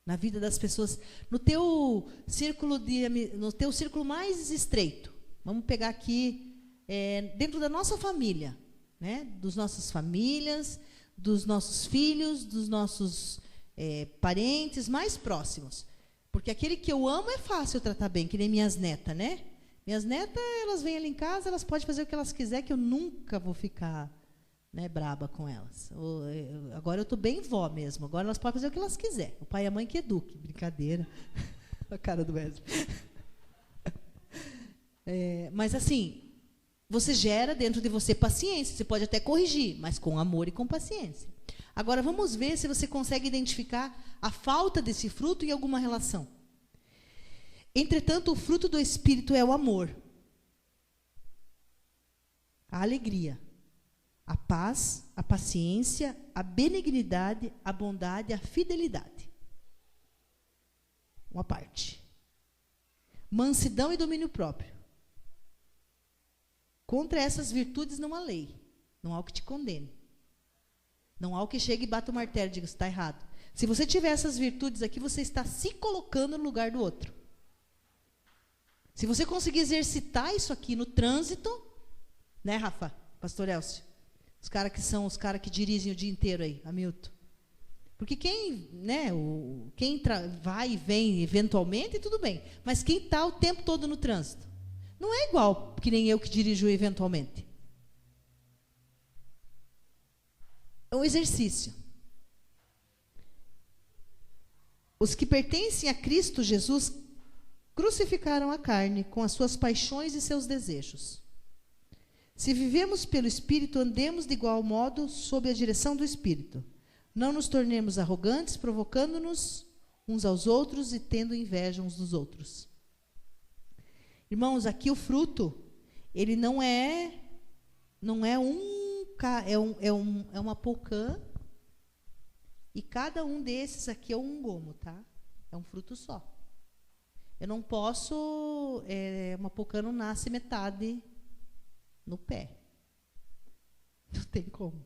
na vida das pessoas, no teu círculo mais estreito. Vamos pegar aqui, dentro da nossa família, né? Dos nossas famílias, dos nossos filhos, dos nossos parentes mais próximos. Porque aquele que eu amo é fácil tratar bem, que nem minhas netas, né? Minhas netas, elas vêm ali em casa, elas podem fazer o que elas quiserem, que eu nunca vou ficar, né, braba com elas. Agora eu estou bem vó mesmo, agora elas podem fazer o que elas quiserem. O pai e a mãe que eduque. Brincadeira. A cara do Wesley. Mas assim, você gera dentro de você paciência, você pode até corrigir, mas com amor e com paciência. Agora vamos ver se você consegue identificar a falta desse fruto em alguma relação. Entretanto, o fruto do Espírito é o amor, a alegria, a paz, a paciência, a benignidade, a bondade, a fidelidade. Uma parte. Mansidão e domínio próprio. Contra essas virtudes não há lei, não há o que te condene. Não há o que chegue e bata o martelo e diga, você está errado. Se você tiver essas virtudes aqui, você está se colocando no lugar do outro. Se você conseguir exercitar isso aqui no trânsito, né, Rafa? Pastor Elcio? Os caras que são os caras que dirigem o dia inteiro aí, Hamilton. Porque quem vai e vem eventualmente, tudo bem. Mas quem está o tempo todo no trânsito? Não é igual que nem eu que dirijo eventualmente. É um exercício. Os que pertencem a Cristo Jesus crucificaram a carne com as suas paixões e seus desejos. Se vivemos pelo Espírito, andemos de igual modo sob a direção do Espírito. Não nos tornemos arrogantes, provocando-nos uns aos outros e tendo inveja uns dos outros. Irmãos, aqui o fruto, ele não é uma pocã, e cada um desses aqui é um gomo, tá? É um fruto só. Eu não posso, uma pocã não nasce metade no pé. Não tem como.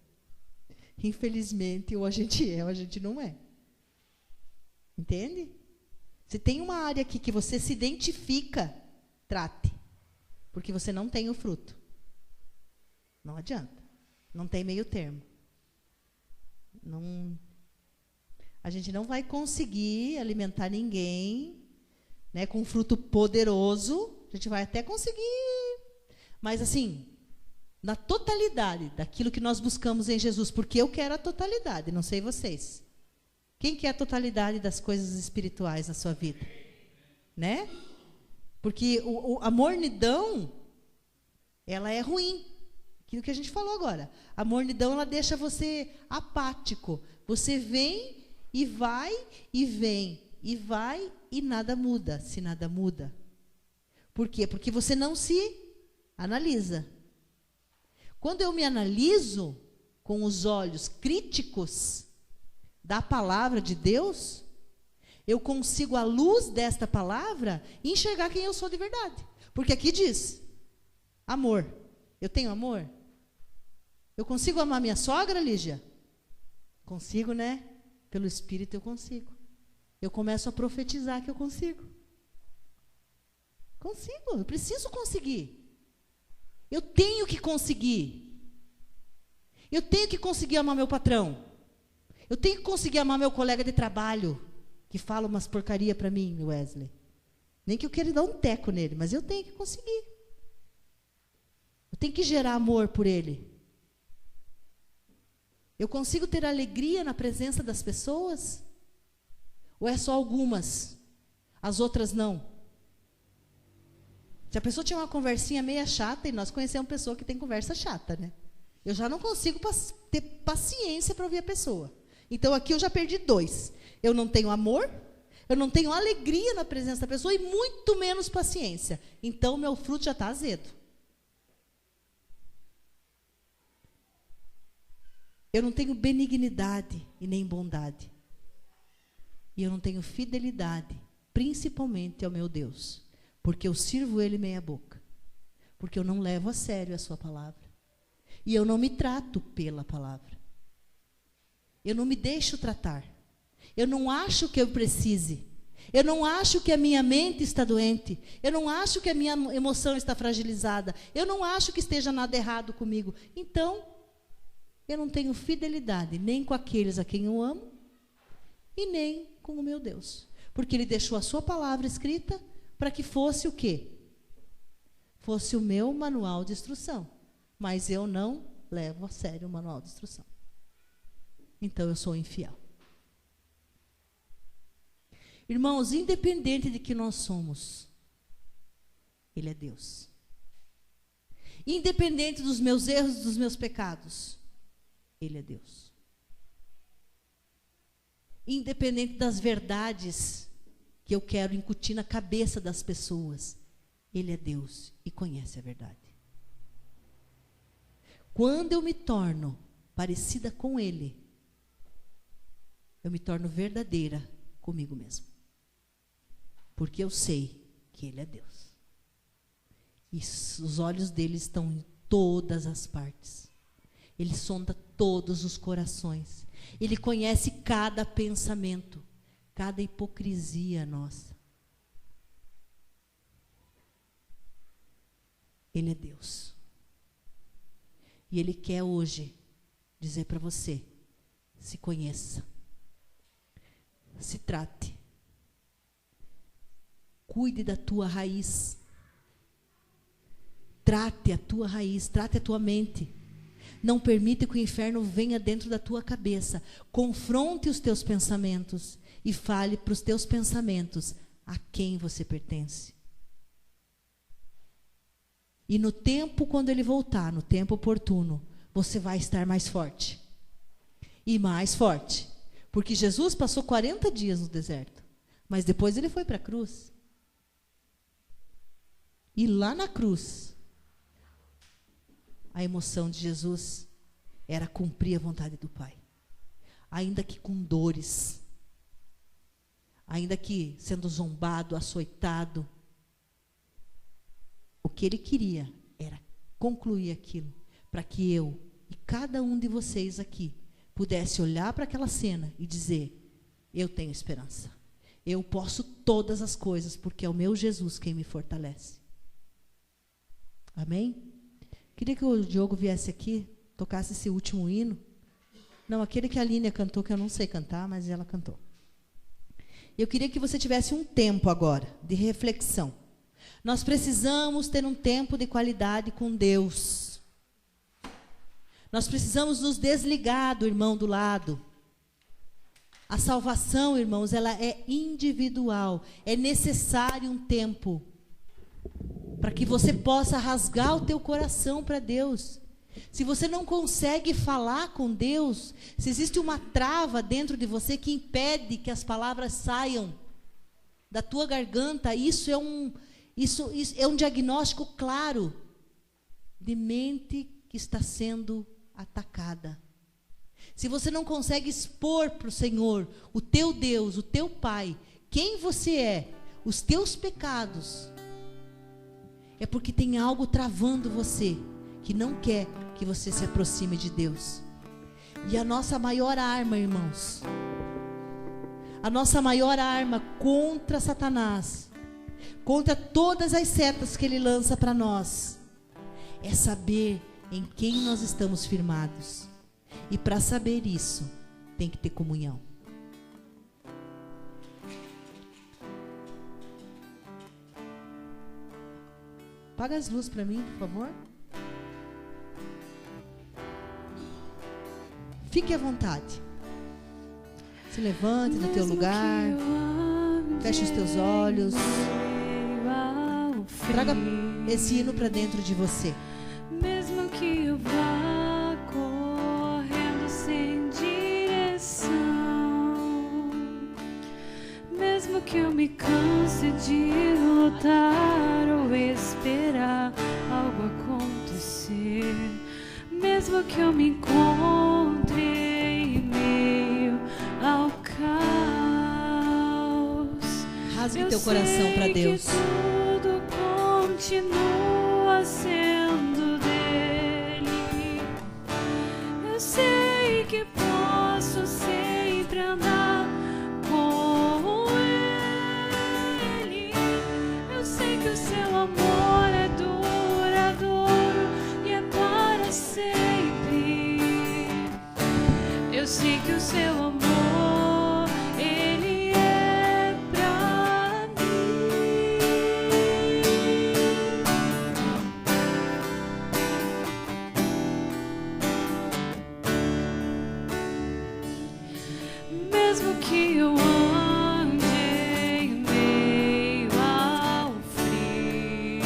Infelizmente, ou a gente é, ou a gente não é. Entende? Se tem uma área aqui que você se identifica, trate. Porque você não tem o fruto. Não adianta. Não tem meio termo. A gente não vai conseguir alimentar ninguém, né, com um fruto poderoso. A gente vai até conseguir, mas assim, na totalidade daquilo que nós buscamos em Jesus, porque eu quero a totalidade, não sei vocês. Quem quer a totalidade das coisas espirituais na sua vida? Né? Porque a mornidão, ela é ruim. Aquilo que a gente falou agora. A mornidão, ela deixa você apático. Você vem e vai e vem e vai e nada muda. Se nada muda. Por quê? Porque você não se analisa. Quando eu me analiso com os olhos críticos da palavra de Deus, eu consigo, à luz desta palavra, enxergar quem eu sou de verdade. Porque aqui diz, amor. Eu tenho amor? Eu consigo amar minha sogra, Lígia? Consigo, né? Pelo Espírito eu consigo. Eu começo a profetizar que eu consigo. Consigo, eu preciso conseguir. Eu tenho que conseguir. Eu tenho que conseguir amar meu patrão. Eu tenho que conseguir amar meu colega de trabalho, que fala umas porcaria para mim, Wesley. Nem que eu queira dar um teco nele, mas eu tenho que conseguir. Eu tenho que gerar amor por ele. Eu consigo ter alegria na presença das pessoas? Ou é só algumas? As outras não? Se a pessoa tinha uma conversinha meia chata, e nós conhecemos pessoa que tem conversa chata, né? Eu já não consigo ter paciência para ouvir a pessoa. Então, aqui eu já perdi 2. Eu não tenho amor, eu não tenho alegria na presença da pessoa e muito menos paciência. Então, meu fruto já está azedo. Eu não tenho benignidade e nem bondade. E eu não tenho fidelidade, principalmente ao meu Deus. Porque eu sirvo Ele meia boca. Porque eu não levo a sério a sua palavra. E eu não me trato pela palavra. Eu não me deixo tratar. Eu não acho que eu precise. Eu não acho que a minha mente está doente. Eu não acho que a minha emoção está fragilizada. Eu não acho que esteja nada errado comigo. Então, eu não tenho fidelidade nem com aqueles a quem eu amo e nem com o meu Deus. Porque Ele deixou a sua palavra escrita para que fosse o quê? Fosse o meu manual de instrução. Mas eu não levo a sério o manual de instrução. Então eu sou infiel. Irmãos, independente de que nós somos, Ele é Deus. Independente dos meus erros e dos meus pecados, Ele é Deus. Independente das verdades que eu quero incutir na cabeça das pessoas, Ele é Deus e conhece a verdade. Quando eu me torno parecida com Ele, eu me torno verdadeira comigo mesmo. Porque eu sei que Ele é Deus. E os olhos dele estão em todas as partes. Ele sonda todos os corações. Ele conhece cada pensamento, cada hipocrisia nossa. Ele é Deus. E Ele quer hoje dizer para você, se conheça, se trate, cuide da tua raiz, trate a tua raiz, trate a tua mente. Não permita que o inferno venha dentro da tua cabeça. Confronte os teus pensamentos e fale para os teus pensamentos a quem você pertence. E no tempo, quando ele voltar, no tempo oportuno, você vai estar mais forte. E mais forte. Porque Jesus passou 40 dias no deserto. Mas depois ele foi para a cruz. E lá na cruz, a emoção de Jesus era cumprir a vontade do Pai. Ainda que com dores. Ainda que sendo zombado, açoitado. O que ele queria era concluir aquilo, para que eu e cada um de vocês aqui pudesse olhar para aquela cena e dizer, eu tenho esperança. Eu posso todas as coisas, porque é o meu Jesus quem me fortalece. Amém? Queria que o Diogo viesse aqui, tocasse esse último hino. Não, aquele que a Línia cantou, que eu não sei cantar, mas ela cantou. Eu queria que você tivesse um tempo agora de reflexão. Nós precisamos ter um tempo de qualidade com Deus. Nós precisamos nos desligar do irmão do lado. A salvação, irmãos, ela é individual. É necessário um tempo para que você possa rasgar o teu coração para Deus Se você não consegue falar com Deus, se existe uma trava dentro de você que impede que as palavras saiam da tua garganta, isso é um diagnóstico claro de mente que está sendo atacada. Se você não consegue expor para o Senhor, o teu Deus, o teu Pai, quem você é, os teus pecados, é porque tem algo travando você, que não quer que você se aproxime de Deus. E a nossa maior arma, irmãos, a nossa maior arma contra Satanás, contra todas as setas que ele lança para nós, é saber em quem nós estamos firmados. E para saber isso, tem que ter comunhão. Apaga as luzes para mim, por favor. Fique à vontade. Se levante do teu lugar. Feche os teus olhos. Traga esse hino para dentro de você. Mesmo que eu vá correndo sem direção, mesmo que eu me canse de lutar ou esperar algo acontecer, mesmo que eu me encontre em meio ao caos, rasgue teu coração para Deus. Tudo continua sendo dele. Eu sei que posso sempre andar com ele. Eu sei que o seu amor é duradouro e é para sempre. Eu sei que o seu amor, ele é pra mim. Mesmo que eu ande em meio ao frio,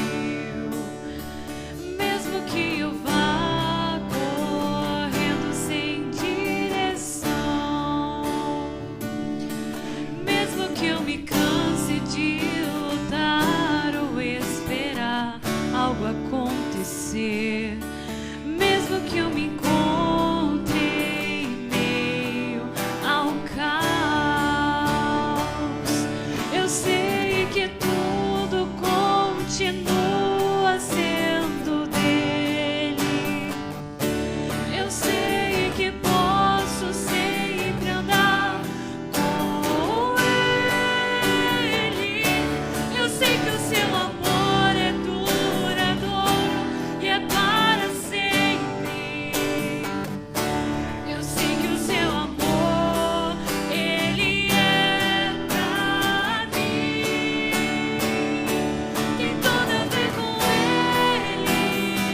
mesmo que eu vá correndo sem direção, mesmo que eu me canse de lutar ou esperar algo acontecer, mesmo que eu me encontre em meio ao caos, eu sei que tudo continua sendo dele. Eu sei que posso sempre andar com ele. Eu sei que o seu amor é duradouro e é para sempre. Eu sei que o seu amor, ele é pra mim. Tem tudo a ver com ele.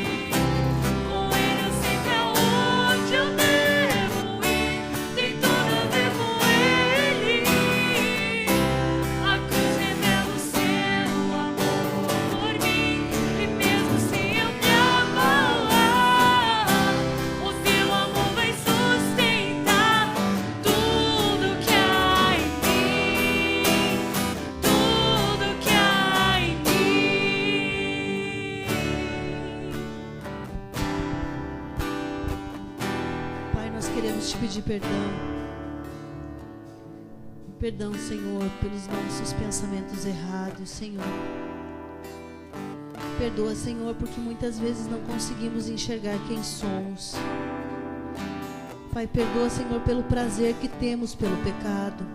Com ele eu sei pra onde eu devo ir. Tem tudo a ver com ele. A cruz revela o seu amor por mim. E mesmo se eu me abalar, o seu amor vai sustentar tudo que há em mim. Tudo que há em mim. Pai, nós queremos te pedir perdão. Perdão, Senhor, pelos nossos pensamentos errados, Senhor. Perdoa, Senhor, porque muitas vezes não conseguimos enxergar quem somos. Pai, perdoa, Senhor, pelo prazer que temos pelo pecado,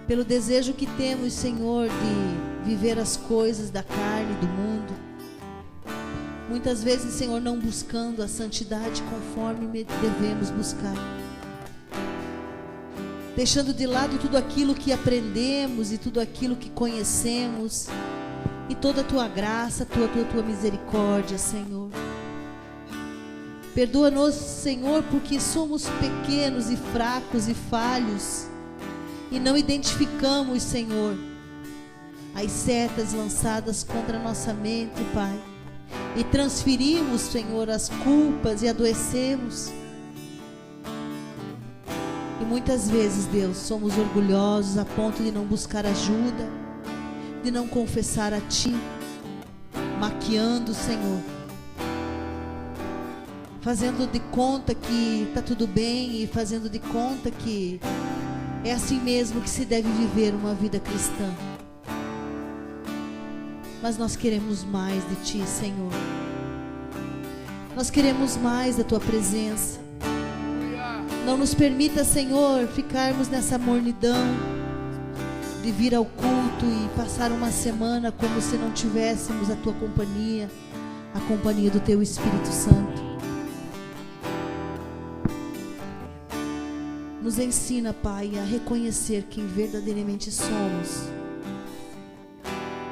pelo desejo que temos, Senhor, de viver as coisas da carne, do mundo. Muitas vezes, Senhor, não buscando a santidade conforme devemos buscar. Deixando de lado tudo aquilo que aprendemos e tudo aquilo que conhecemos. E toda a tua graça, tua misericórdia, Senhor. Perdoa-nos, Senhor, porque somos pequenos e fracos e falhos. E não identificamos, Senhor, as setas lançadas contra a nossa mente, Pai. e transferimos, Senhor, as culpas e adoecemos. E muitas vezes, Deus, somos orgulhosos a ponto de não buscar ajuda, de não confessar a Ti, maquiando, Senhor, fazendo de conta que está tudo bem e fazendo de conta que é assim mesmo que se deve viver uma vida cristã. Mas nós queremos mais de Ti, Senhor. Nós queremos mais da Tua presença. Não nos permita, Senhor, ficarmos nessa mornidão de vir ao culto e passar uma semana como se não tivéssemos a Tua companhia, a companhia do Teu Espírito Santo. Nos ensina, Pai, a reconhecer quem verdadeiramente somos.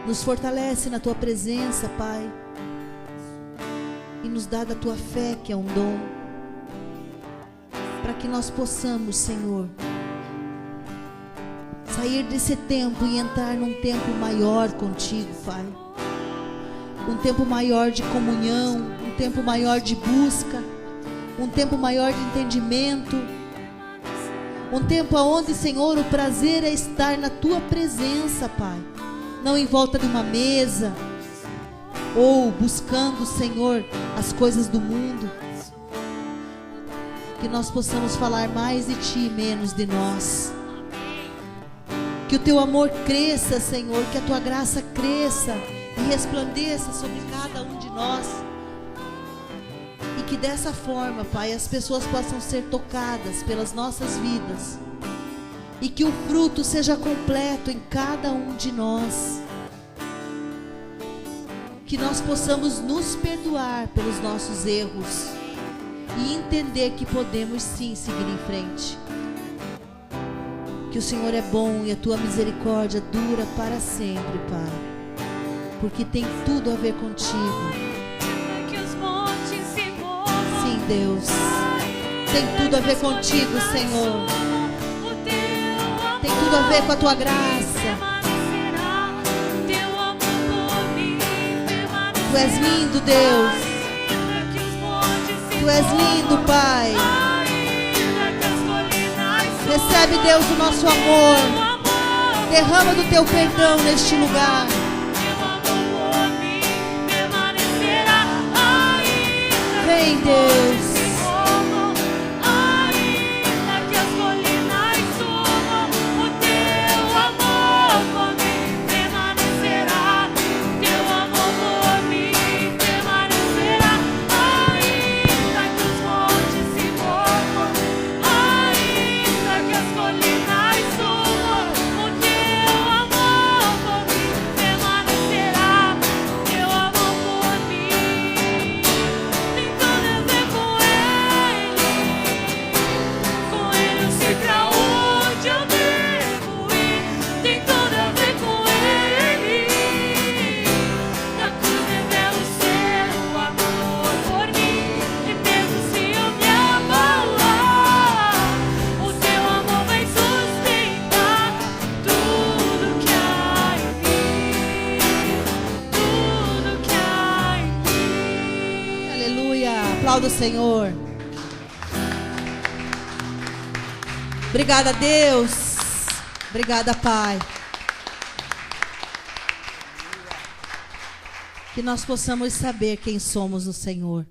Nos fortalece na Tua presença, Pai, e nos dá da Tua fé, que é um dom, para que nós possamos, Senhor, sair desse tempo e entrar num tempo maior contigo, Pai. Um tempo maior de comunhão, um tempo maior de busca, um tempo maior de entendimento, um tempo onde, Senhor, o prazer é estar na Tua presença, Pai. Não em volta de uma mesa, ou buscando, Senhor, as coisas do mundo. Que nós possamos falar mais de Ti e menos de nós. Que o Teu amor cresça, Senhor, que a Tua graça cresça e resplandeça sobre cada um de nós. E que dessa forma, Pai, as pessoas possam ser tocadas pelas nossas vidas. E que o fruto seja completo em cada um de nós. Que nós possamos nos perdoar pelos nossos erros e entender que podemos sim seguir em frente. Que o Senhor é bom e a Tua misericórdia dura para sempre, Pai, porque tem tudo a ver contigo. Sim, Deus, tem tudo a ver contigo, Senhor. Tem tudo a ver com a Tua graça. Tu és lindo, Deus. Tu és lindo, Pai. Recebe, Deus, o nosso amor. Derrama do Teu perdão neste lugar. Vem, Deus. Do Senhor. Obrigada, Deus. Obrigada, Pai. Que nós possamos saber quem somos no Senhor.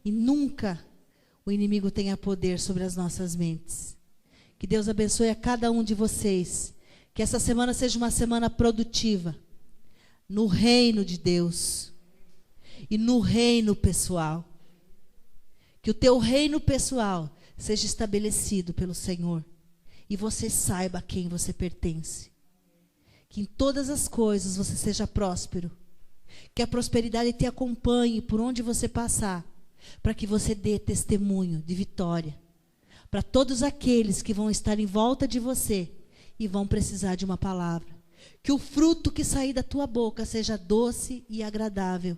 E nunca o inimigo tenha poder sobre as nossas mentes. Que Deus abençoe a cada um de vocês. Que essa semana seja uma semana produtiva no reino de Deus e no reino pessoal. Que o teu reino pessoal seja estabelecido pelo Senhor. E você saiba a quem você pertence. Que em todas as coisas você seja próspero. Que a prosperidade te acompanhe por onde você passar. Para que você dê testemunho de vitória. Para todos aqueles que vão estar em volta de você e vão precisar de uma palavra. Que o fruto que sair da tua boca seja doce e agradável.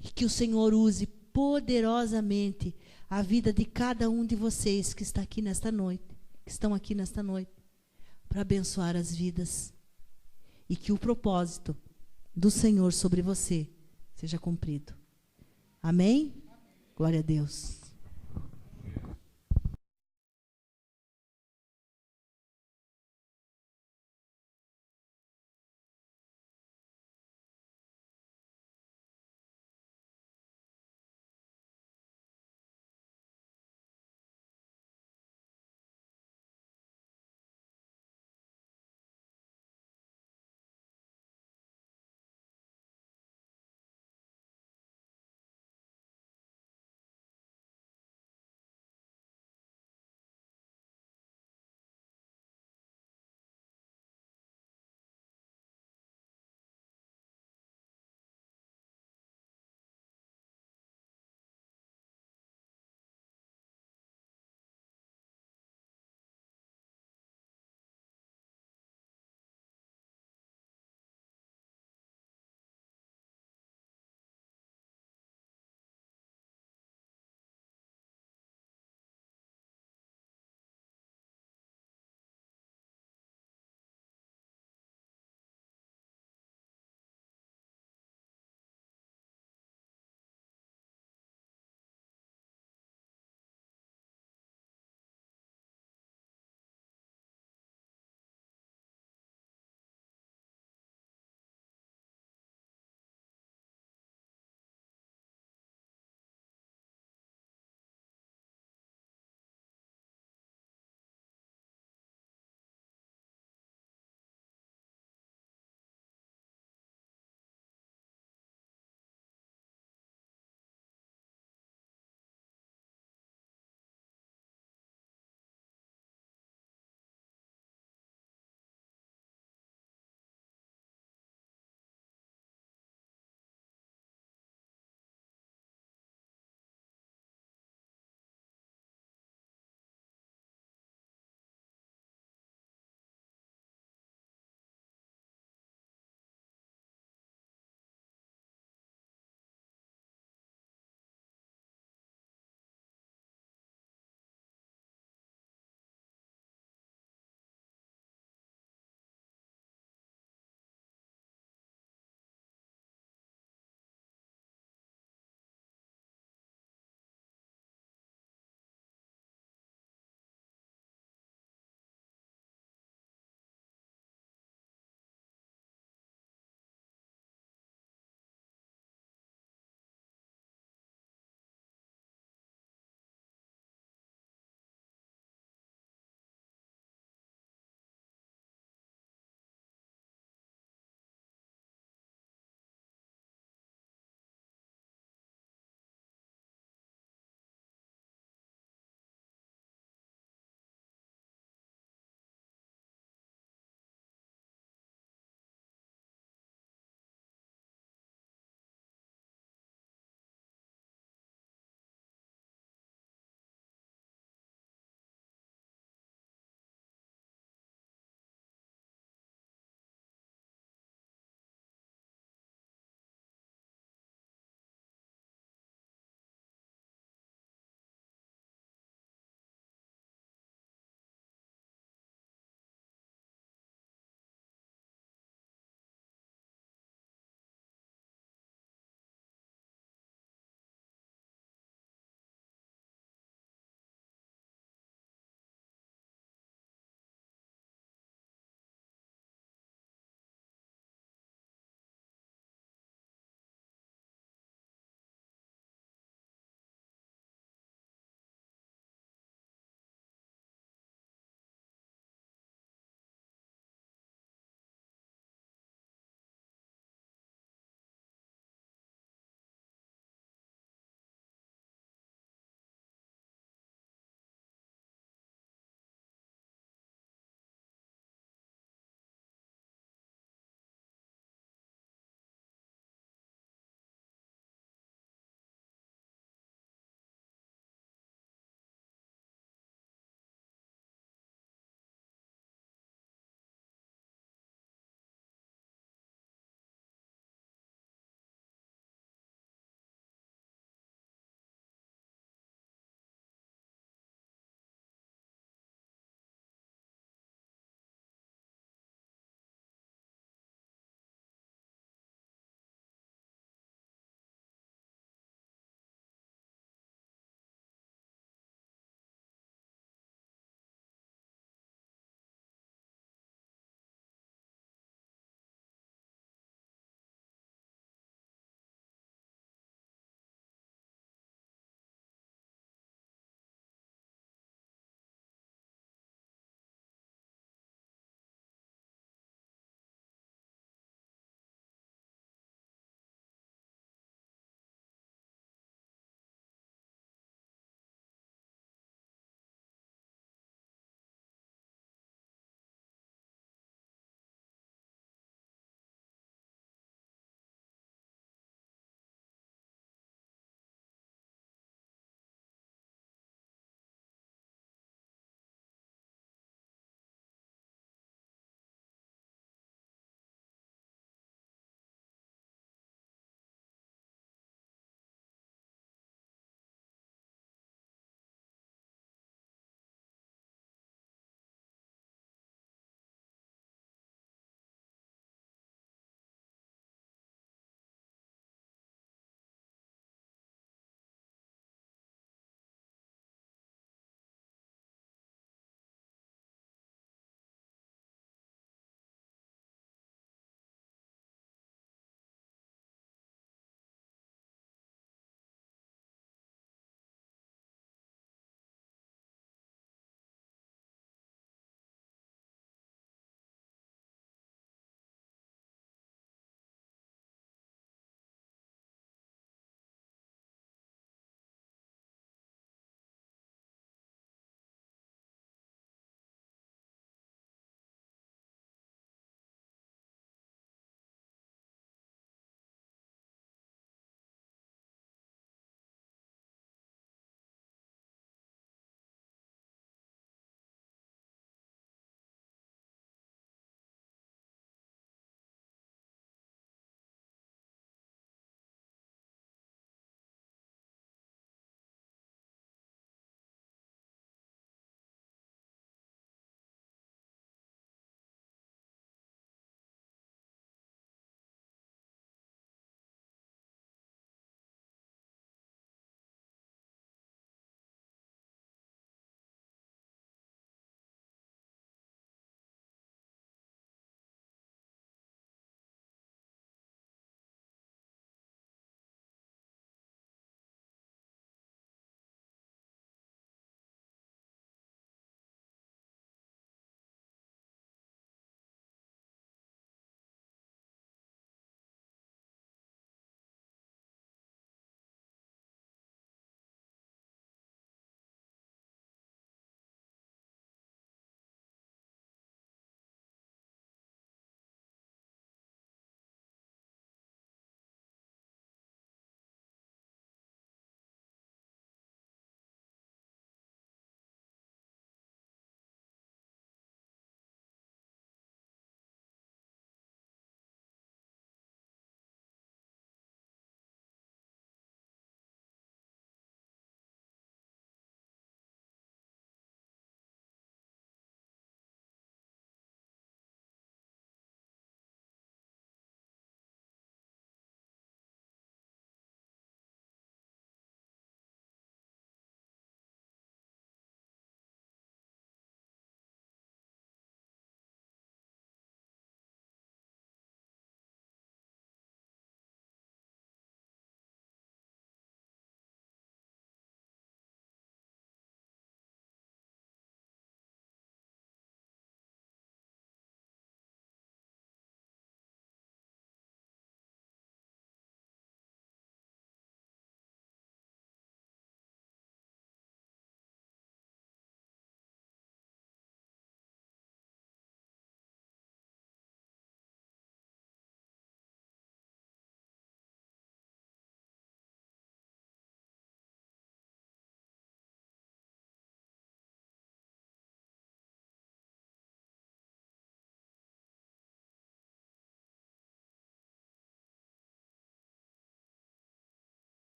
E que o Senhor use poderosamente a vida de cada um de vocês que está aqui nesta noite, que estão aqui nesta noite, para abençoar as vidas. E que o propósito do Senhor sobre você seja cumprido. Amém? Glória a Deus.